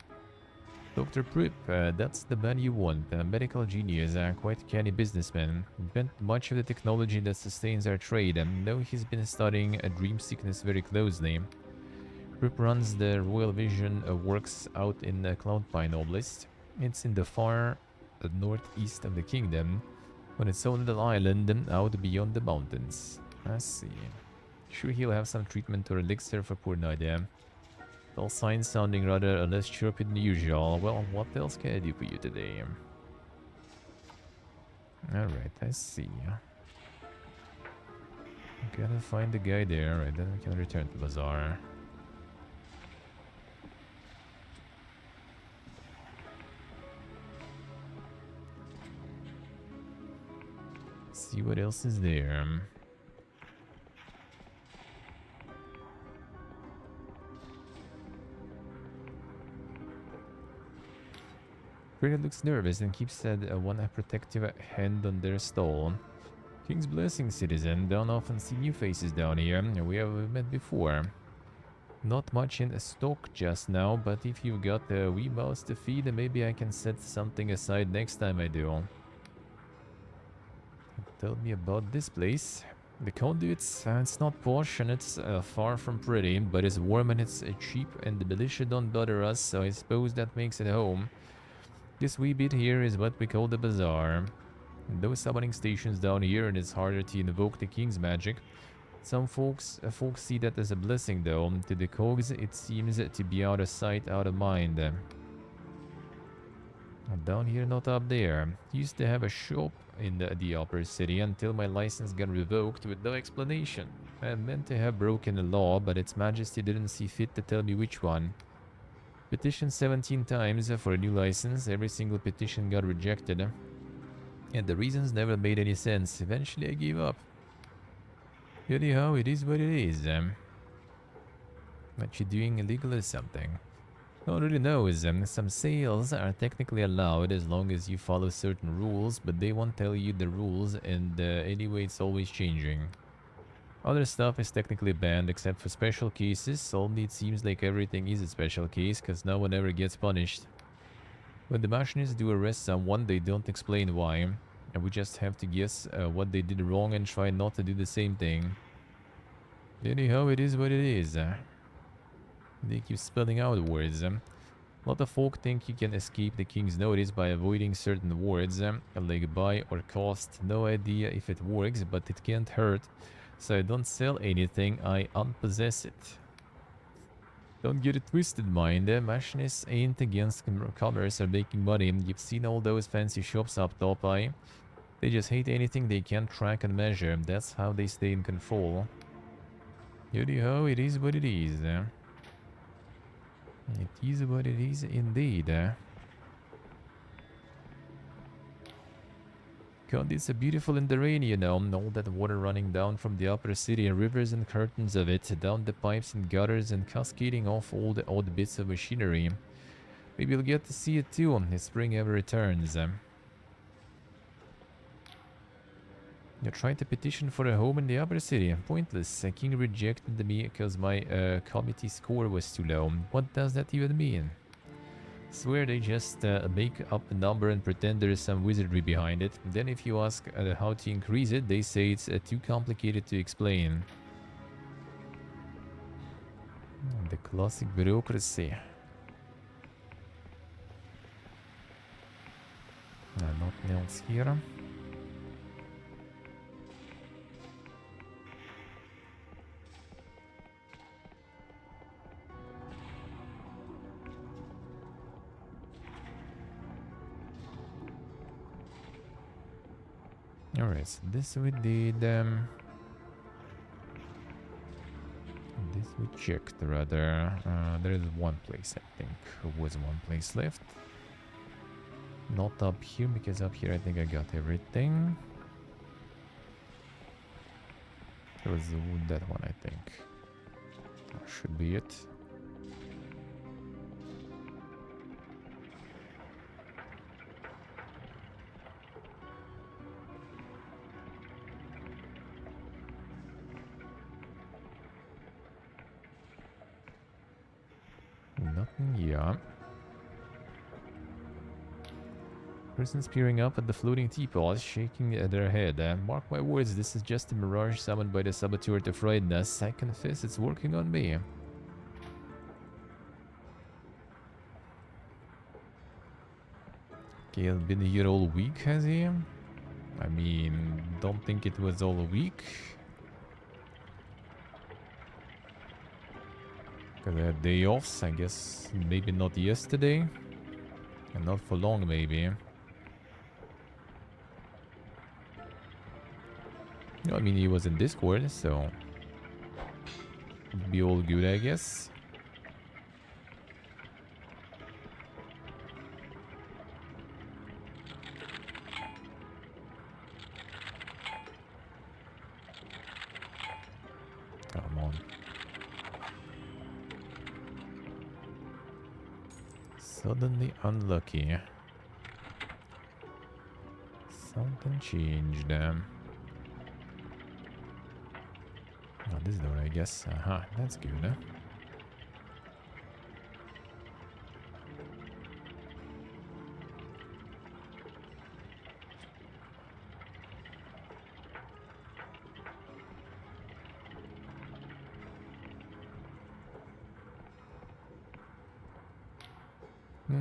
Dr. Prip, that's the man you want. A medical genius, quite a canny businessman. Invent much of the technology that sustains our trade, and know he's been studying dream sickness very closely. Prip runs the Royal Vision Works out in Cloudpine Oblast. It's in the far northeast of the kingdom, on its own little island out beyond the mountains. I see. Sure he'll have some treatment or elixir for poor Nadia. All signs sounding rather less chirpy than usual. Well, what else can I do for you today? Alright, I see. Gotta find the guy there. Right, then we can return to the bazaar. See what else is there. Frida looks nervous and keeps one protective hand on their stall. King's blessing, citizen. Don't often see new faces down here. We have met before. Not much in stock just now, but if you've got a wee mouse to feed, maybe I can set something aside next time I do. Tell me about this place. The conduits, it's not posh and it's far from pretty, but it's warm and it's cheap and the militia don't bother us, so I suppose that makes it home. This wee bit here is what we call the bazaar. Those summoning stations down here, and it's harder to invoke the king's magic. Some folks see that as a blessing though. To the cogs, it seems to be out of sight, out of mind. Down here, not up there. Used to have a shop in the upper city until my license got revoked with no explanation. I meant to have broken the law, but its majesty didn't see fit to tell me which one. Petitioned 17 times for a new license. Every single petition got rejected. And the reasons never made any sense. Eventually I gave up. Anyhow, it is what it is. What you doing illegal or something? No one really knows. Some sales are technically allowed as long as you follow certain rules, but they won't tell you the rules, and anyway it's always changing. Other stuff is technically banned except for special cases. Only it seems like everything is a special case because no one ever gets punished. When the machinists do arrest someone, they don't explain why, and we just have to guess what they did wrong and try not to do the same thing. Anyhow, it is what it is. They keep spelling out words. A lot of folk think you can escape the king's notice by avoiding certain words, like buy or cost. No idea if it works, but it can't hurt. So I don't sell anything, I unpossess it. Don't get it twisted, mind. Machinists ain't against commerce or making money. You've seen all those fancy shops up top, They just hate anything they can't track and measure. That's how they stay in control. Anyhow, it is what it is. It is what it is indeed. God, it's a beautiful in the rain, you know. All that water running down from the upper city, rivers and curtains of it, down the pipes and gutters and cascading off all the odd bits of machinery. Maybe you'll get to see it too if spring ever returns. You tried to petition for a home in the upper city. Pointless. A king rejected me because my committee score was too low. What does that even mean? Swear they just make up a number and pretend there is some wizardry behind it. Then if you ask how to increase it, they say it's too complicated to explain. The classic bureaucracy. Nothing else here. Alright, so this we did. This we checked rather. There is one place, I think. There was one place left. Not up here, because up here I think I got everything. There was that one, I think. That should be it. Nothing, yeah. Persons peering up at the floating teapot, shaking their head. Mark my words, this is just a mirage summoned by the saboteur to frighten us. I confess it's working on me. Gale been here all week, has he? I mean, don't think it was all week. Because I had day offs, I guess maybe not yesterday. And not for long, maybe. No, I mean, he was in Discord, so... it'd be all good, I guess. Come on. Suddenly unlucky. Something changed. Oh, this door, I guess. Aha, that's good, huh?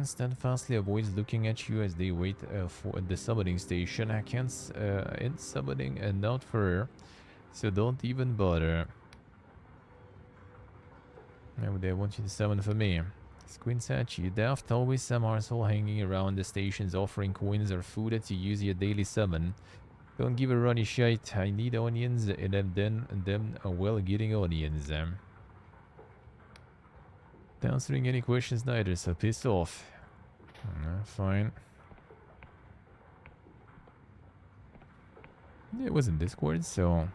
Steadfastly avoids looking at you as they wait for the summoning station. I can't end summoning and not for her, so don't even bother. Now they want you to summon for me. Squints at you. Daft, always some arsehole hanging around the stations offering coins or food to use your daily summon. Don't give a runny shite. I need onions and them well getting onions. Not answering any questions neither, so piss off. Fine. It was in Discord, so...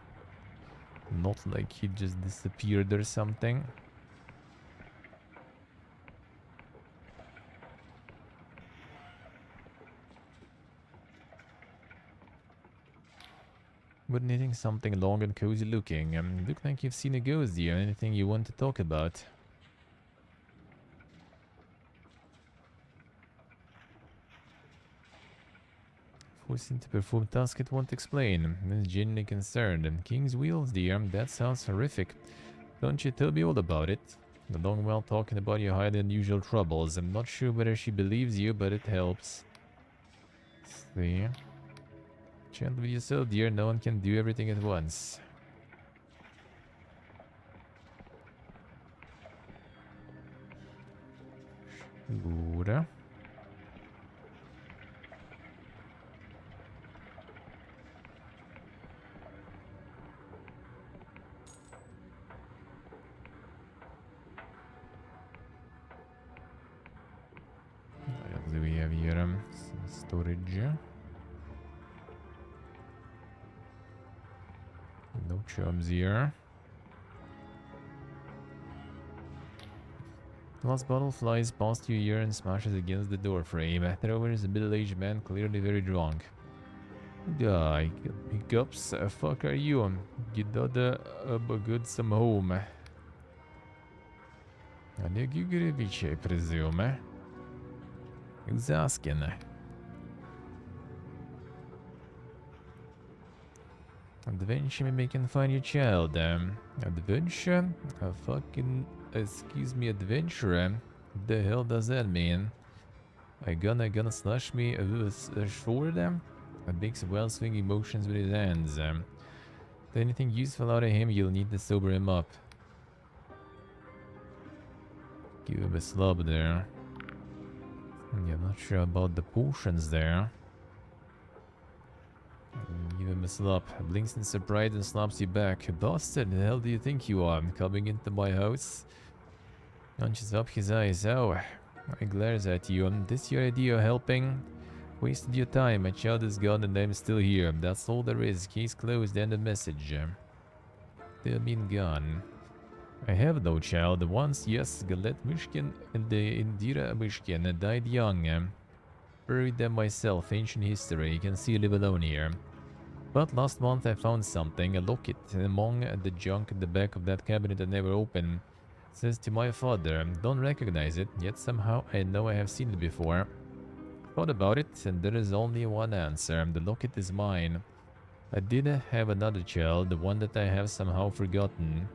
not like he just disappeared or something. But needing something long and cozy looking. Look like you've seen a ghost here. Anything you want to talk about? Forcing to perform task it won't explain. Is genuinely concerned. And King's Wheels, dear. That sounds horrific. Don't you tell me all about it? The long while talking about your highly unusual troubles. I'm not sure whether she believes you, but it helps. See? Chant with yourself, dear. No one can do everything at once. Sure. What do we have here? Some storage. No chums here. The last bottle flies past your ear and smashes against the door frame. Thrower is a middle-aged man, clearly very drunk. Die, hiccups. Fuck are you? Gidada good some home. And you Gugurivici, I presume. Who's asking? Adventure maybe you can find your child. Adventure? Fucking excuse me, adventure. What the hell does that mean? I gonna slash me with a sword? That makes well swing emotions with his hands. Anything useful out of him, you'll need to sober him up. Give him a slub there. Yeah, I'm not sure about the potions there. Give him a slap. Blinks in surprise and slaps you back. Bastard, the hell do you think you are? Coming into my house? Punches up his eyes. Oh, I glares at you. This your idea of helping? Wasted your time. My child is gone and I'm still here. That's all there is. Case closed. End of message. They've been gone. I have no child. Once, yes, Galet Mishkin and the Indira Mishkin died young. Buried them myself. Ancient history. You can see I live alone here. But last month I found something, a locket among the junk in the back of that cabinet I never opened. It says to my father, don't recognize it, yet somehow I know I have seen it before. Thought about it, and there is only one answer. The locket is mine. I did have another child, the one that I have somehow forgotten.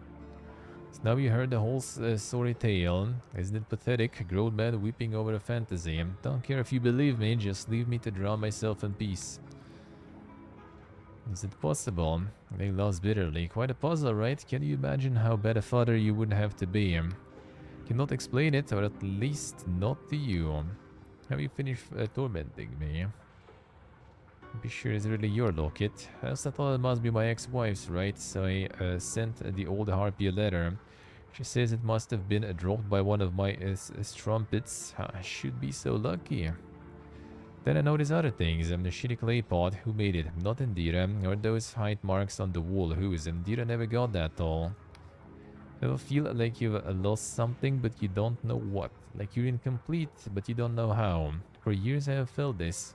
So now you heard the whole sorry tale. Isn't it pathetic? A grown man weeping over a fantasy. Don't care if you believe me, just leave me to drown myself in peace. Is it possible? They lost bitterly. Quite a puzzle, right? Can you imagine how bad a father you would have to be? Cannot explain it, or at least not to you. Have you finished tormenting me? Be sure it's really your locket. As I thought it must be my ex-wife's, right? So I sent the old harpy a letter. She says it must have been dropped by one of my strumpets. I should be so lucky. Then I noticed other things. The shitty clay pot, who made it? Not Indira. Or those height marks on the wall, whose? Indira never got that tall. Ever feel like you've lost something, but you don't know what? Like you're incomplete, but you don't know how. For years I have felt this.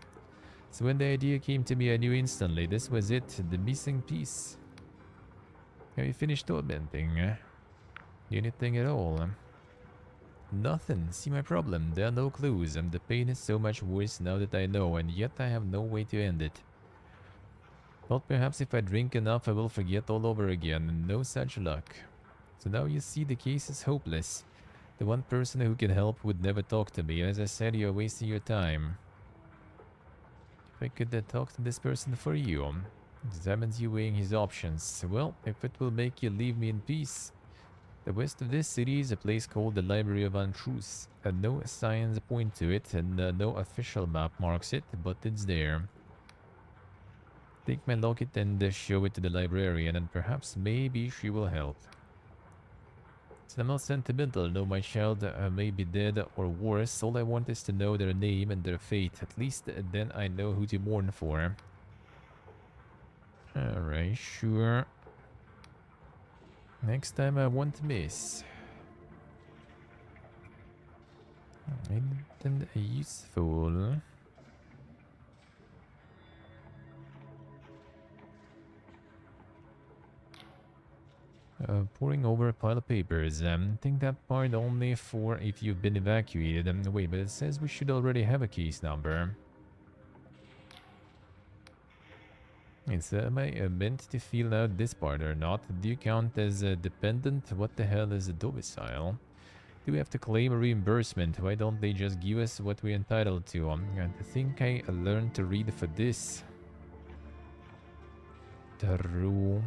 So when the idea came to me, I knew instantly this was it, the missing piece. Have you finished tormenting? Anything at all? Nothing. See my problem. There are no clues, and the pain is so much worse now that I know, and yet I have no way to end it. Thought perhaps if I drink enough I will forget all over again, and no such luck. So now you see the case is hopeless. The one person who can help would never talk to me. As I said, you're wasting your time. If I could talk to this person for you. Examines you weighing his options. Well, if it will make you leave me in peace. The west of this city is a place called the Library of Untruths. No signs point to it, and no official map marks it, but it's there. Take my locket and show it to the librarian, and perhaps maybe she will help. So I'm not sentimental, no, my child may be dead or worse. All I want is to know their name and their fate. At least then I know who to mourn for. Alright, sure. Next time I won't miss. Anything useful? Pouring over a pile of papers. Think that part only for if you've been evacuated. Wait, but it says we should already have a case number. It's, am I meant to fill out this part or not? Do you count as a dependent? What the hell is a domicile? Do we have to claim a reimbursement? Why don't they just give us what we're entitled to? I think I learned to read for this. True.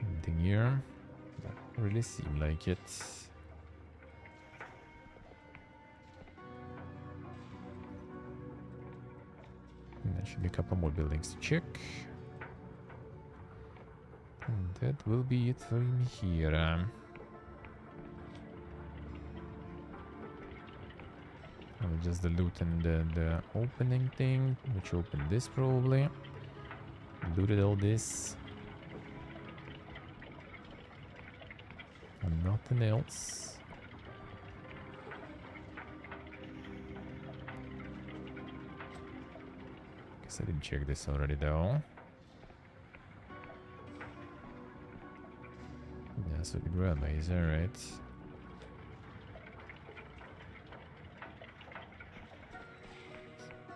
Anything here? Doesn't really seem like it. There should be a couple more buildings to check. And that will be it for me here. Just the loot and the opening thing, which opened this probably. Looted all this. And nothing else. Guess I didn't check this already though. Yeah, so the grandma is alright.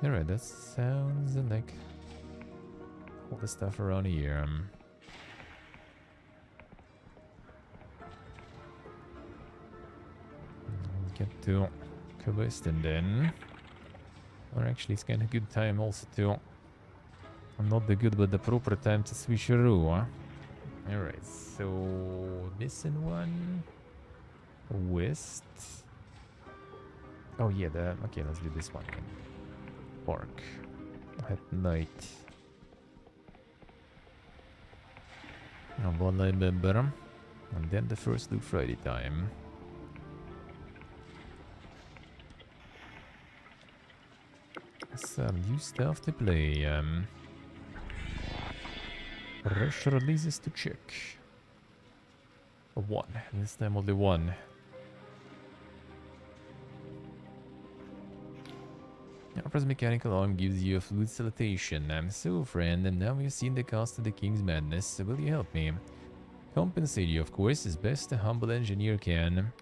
Alright, that sounds like all the stuff around here. Get to Kyrgyzstan then. Or actually, it's kind of good time also to... not the good, but the proper time to switch a row. Alright, so... missing one... west... oh yeah, okay, let's do this one then. Park. At night. One I remember. And then the first Blue Friday time. Some new stuff to play. Rush releases to check. One. This time only one. Upper's mechanical arm gives you a fluid salutation. So friend, and now you've seen the cost of the King's madness. Will you help me? Compensate you, of course, as best a humble engineer can.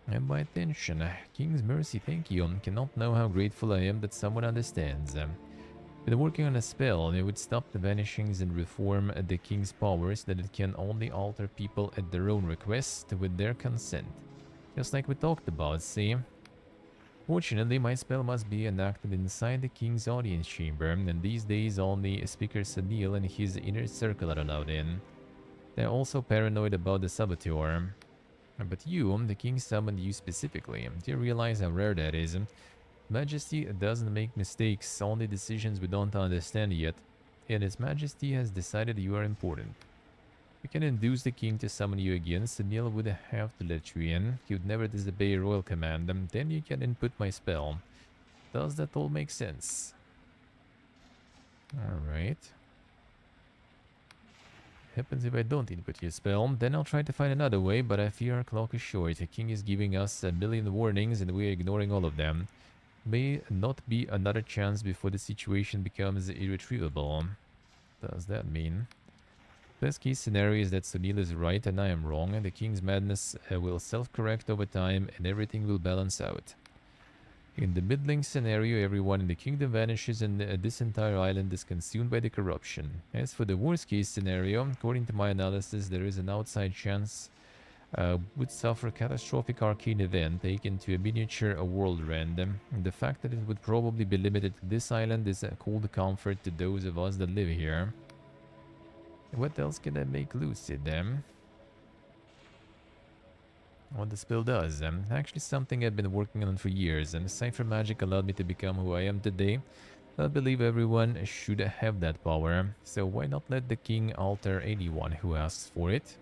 And by attention, King's mercy, thank you. Cannot know how grateful I am that someone understands. Been working on a spell that would stop the vanishings and reform the King's powers, that it can only alter people at their own request with their consent. Just like we talked about, see? Fortunately, my spell must be enacted inside the King's audience chamber, and these days only Speaker Sadil and his inner circle are allowed in. They're also paranoid about the saboteur. But you, the King summoned you specifically. Do you realize how rare that is? Majesty doesn't make mistakes, only decisions we don't understand yet. And His Majesty has decided you are important. You can induce the King to summon you again. Sunil would have to let you in. He would never disobey a royal command. Then you can input my spell. Does that all make sense? Alright. Happens if I don't input your spell. Then I'll try to find another way, but I fear our clock is short. The King is giving us a million warnings and we're ignoring all of them. May not be another chance before the situation becomes irretrievable. Does that mean? Best case scenario is that Sunil is right and I am wrong, and the King's madness will self-correct over time and everything will balance out. In the middling scenario, everyone in the kingdom vanishes and this entire island is consumed by the corruption. As for the worst case scenario, according to my analysis, there is an outside chance would suffer a catastrophic arcane event taken to a miniature world random. The fact that it would probably be limited to this island is a cold comfort to those of us that live here. What else can I make lucid, What the spell does, actually something I've been working on for years, and Cipher Magic allowed me to become who I am today. I believe everyone should have that power, so why not let the King alter anyone who asks for it?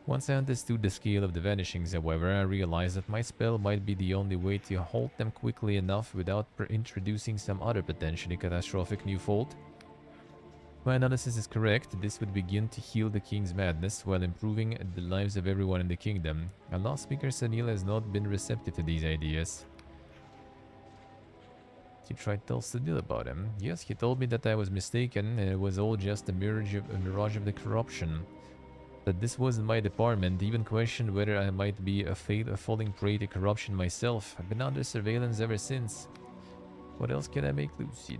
Once I understood the scale of the vanishings, however, I realized that my spell might be the only way to halt them quickly enough without introducing some other potentially catastrophic new fault. My analysis is correct. This would begin to heal the King's madness while improving the lives of everyone in the kingdom. Our last speaker, Sanil, has not been receptive to these ideas. You tried to tell Sanil about him. Yes, he told me that I was mistaken and it was all just a mirage of the corruption. That this wasn't my department, even questioned whether I might be a falling prey to corruption myself. I've been under surveillance ever since. What else can I make lucid?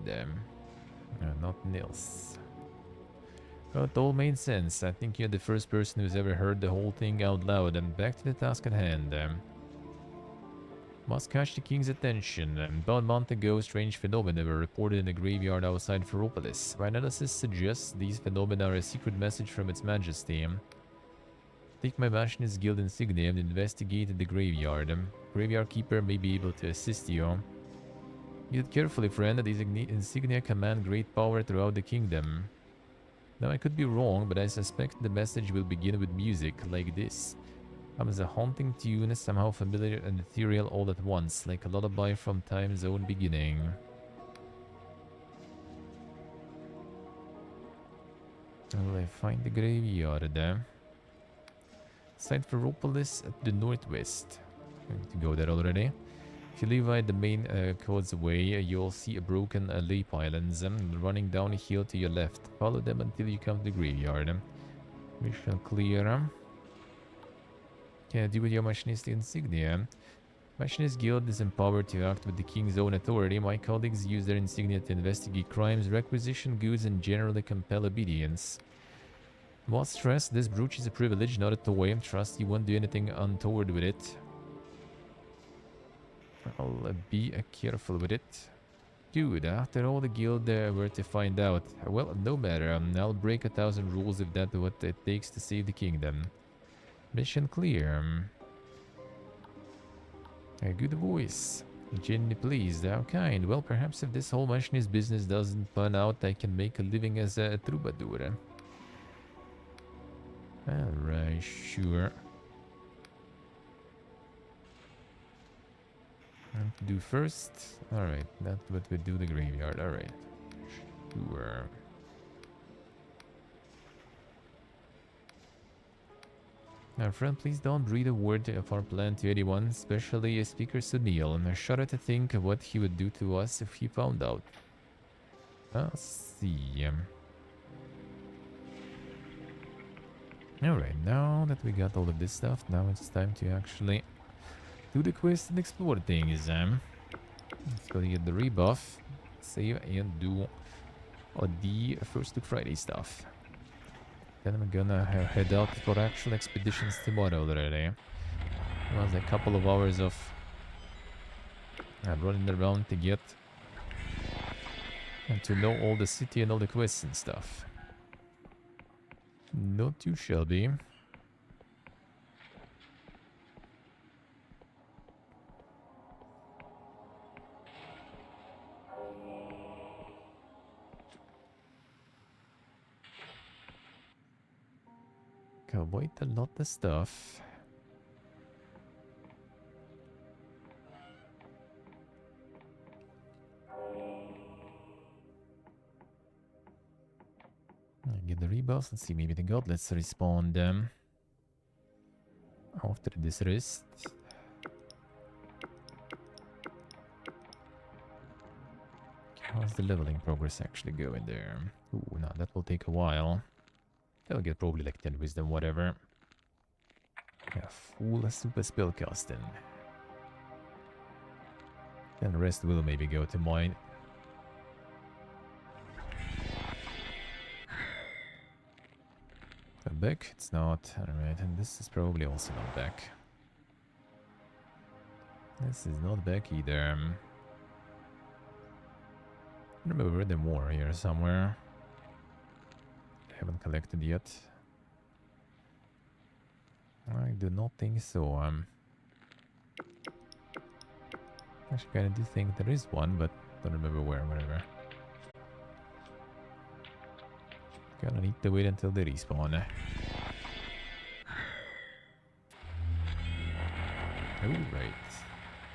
Nothing else. Well, it all made sense. I think you're the first person who's ever heard the whole thing out loud. And back to the task at hand. Must catch the King's attention. About a month ago, strange phenomena were reported in a graveyard outside Ferropolis. My analysis suggests these phenomena are a secret message from Its Majesty. Take my Machinist Guild insignia and investigate the graveyard. Graveyard Keeper may be able to assist you. Use it carefully, friend. These insignia command great power throughout the kingdom. Now, I could be wrong, but I suspect the message will begin with music like this. Comes a haunting tune, somehow familiar and ethereal all at once, like a lullaby from time's own beginning. Will I find the graveyard there? Site for Ropolis at the northwest. I need to go there already. If you leave the main codes away, you'll see a broken leap islands running down a hill to your left. Follow them until you come to the graveyard. Mission clear. Can I do with your machinist insignia? Machinist Guild is empowered to act with the King's own authority. My colleagues use their insignia to investigate crimes, requisition goods, and generally compel obedience. Without stress, this brooch is a privilege, not a toy. Trust you won't do anything untoward with it. I'll be careful with it. Good, after all the guild were to find out. Well, no matter, I'll break 1,000 rules if that's what it takes to save the kingdom. Mission clear. A good voice. Genuinely pleased, how kind. Well, perhaps if this whole machinist business doesn't pan out, I can make a living as a troubadour. Alright, sure. What to do first? Alright, that's what we do, the graveyard. Alright. Sure. Now, friend, please don't breathe a word of our plan to anyone, especially Speaker Sunil, and I shudder to think of what he would do to us if he found out. Let's see. Alright, now that we got all of this stuff, now it's time to actually do the quest and explore things. Let's go get the rebuff, save, and do the first Good Friday stuff. Then I'm gonna head out for actual expeditions tomorrow already. It was a couple of hours of running around to get and to know all the city and all the quests and stuff. Not too shabby. Quite a lot of stuff. Get the rebuffs. Let's see, maybe the gauntlets respawn them after this rest. How's the leveling progress actually going there? Ooh, no, that will take a while. They'll get probably like 10 wisdom, whatever. Yeah, full super spellcasting. And the rest will maybe go to mine. Back? It's not. Alright, and this is probably also not back. This is not back either. I remember there more here somewhere. Haven't collected yet. I do not think so. Actually, kind of do think there is one, but don't remember where. Whatever. Gonna need to wait until they respawn. Oh, right.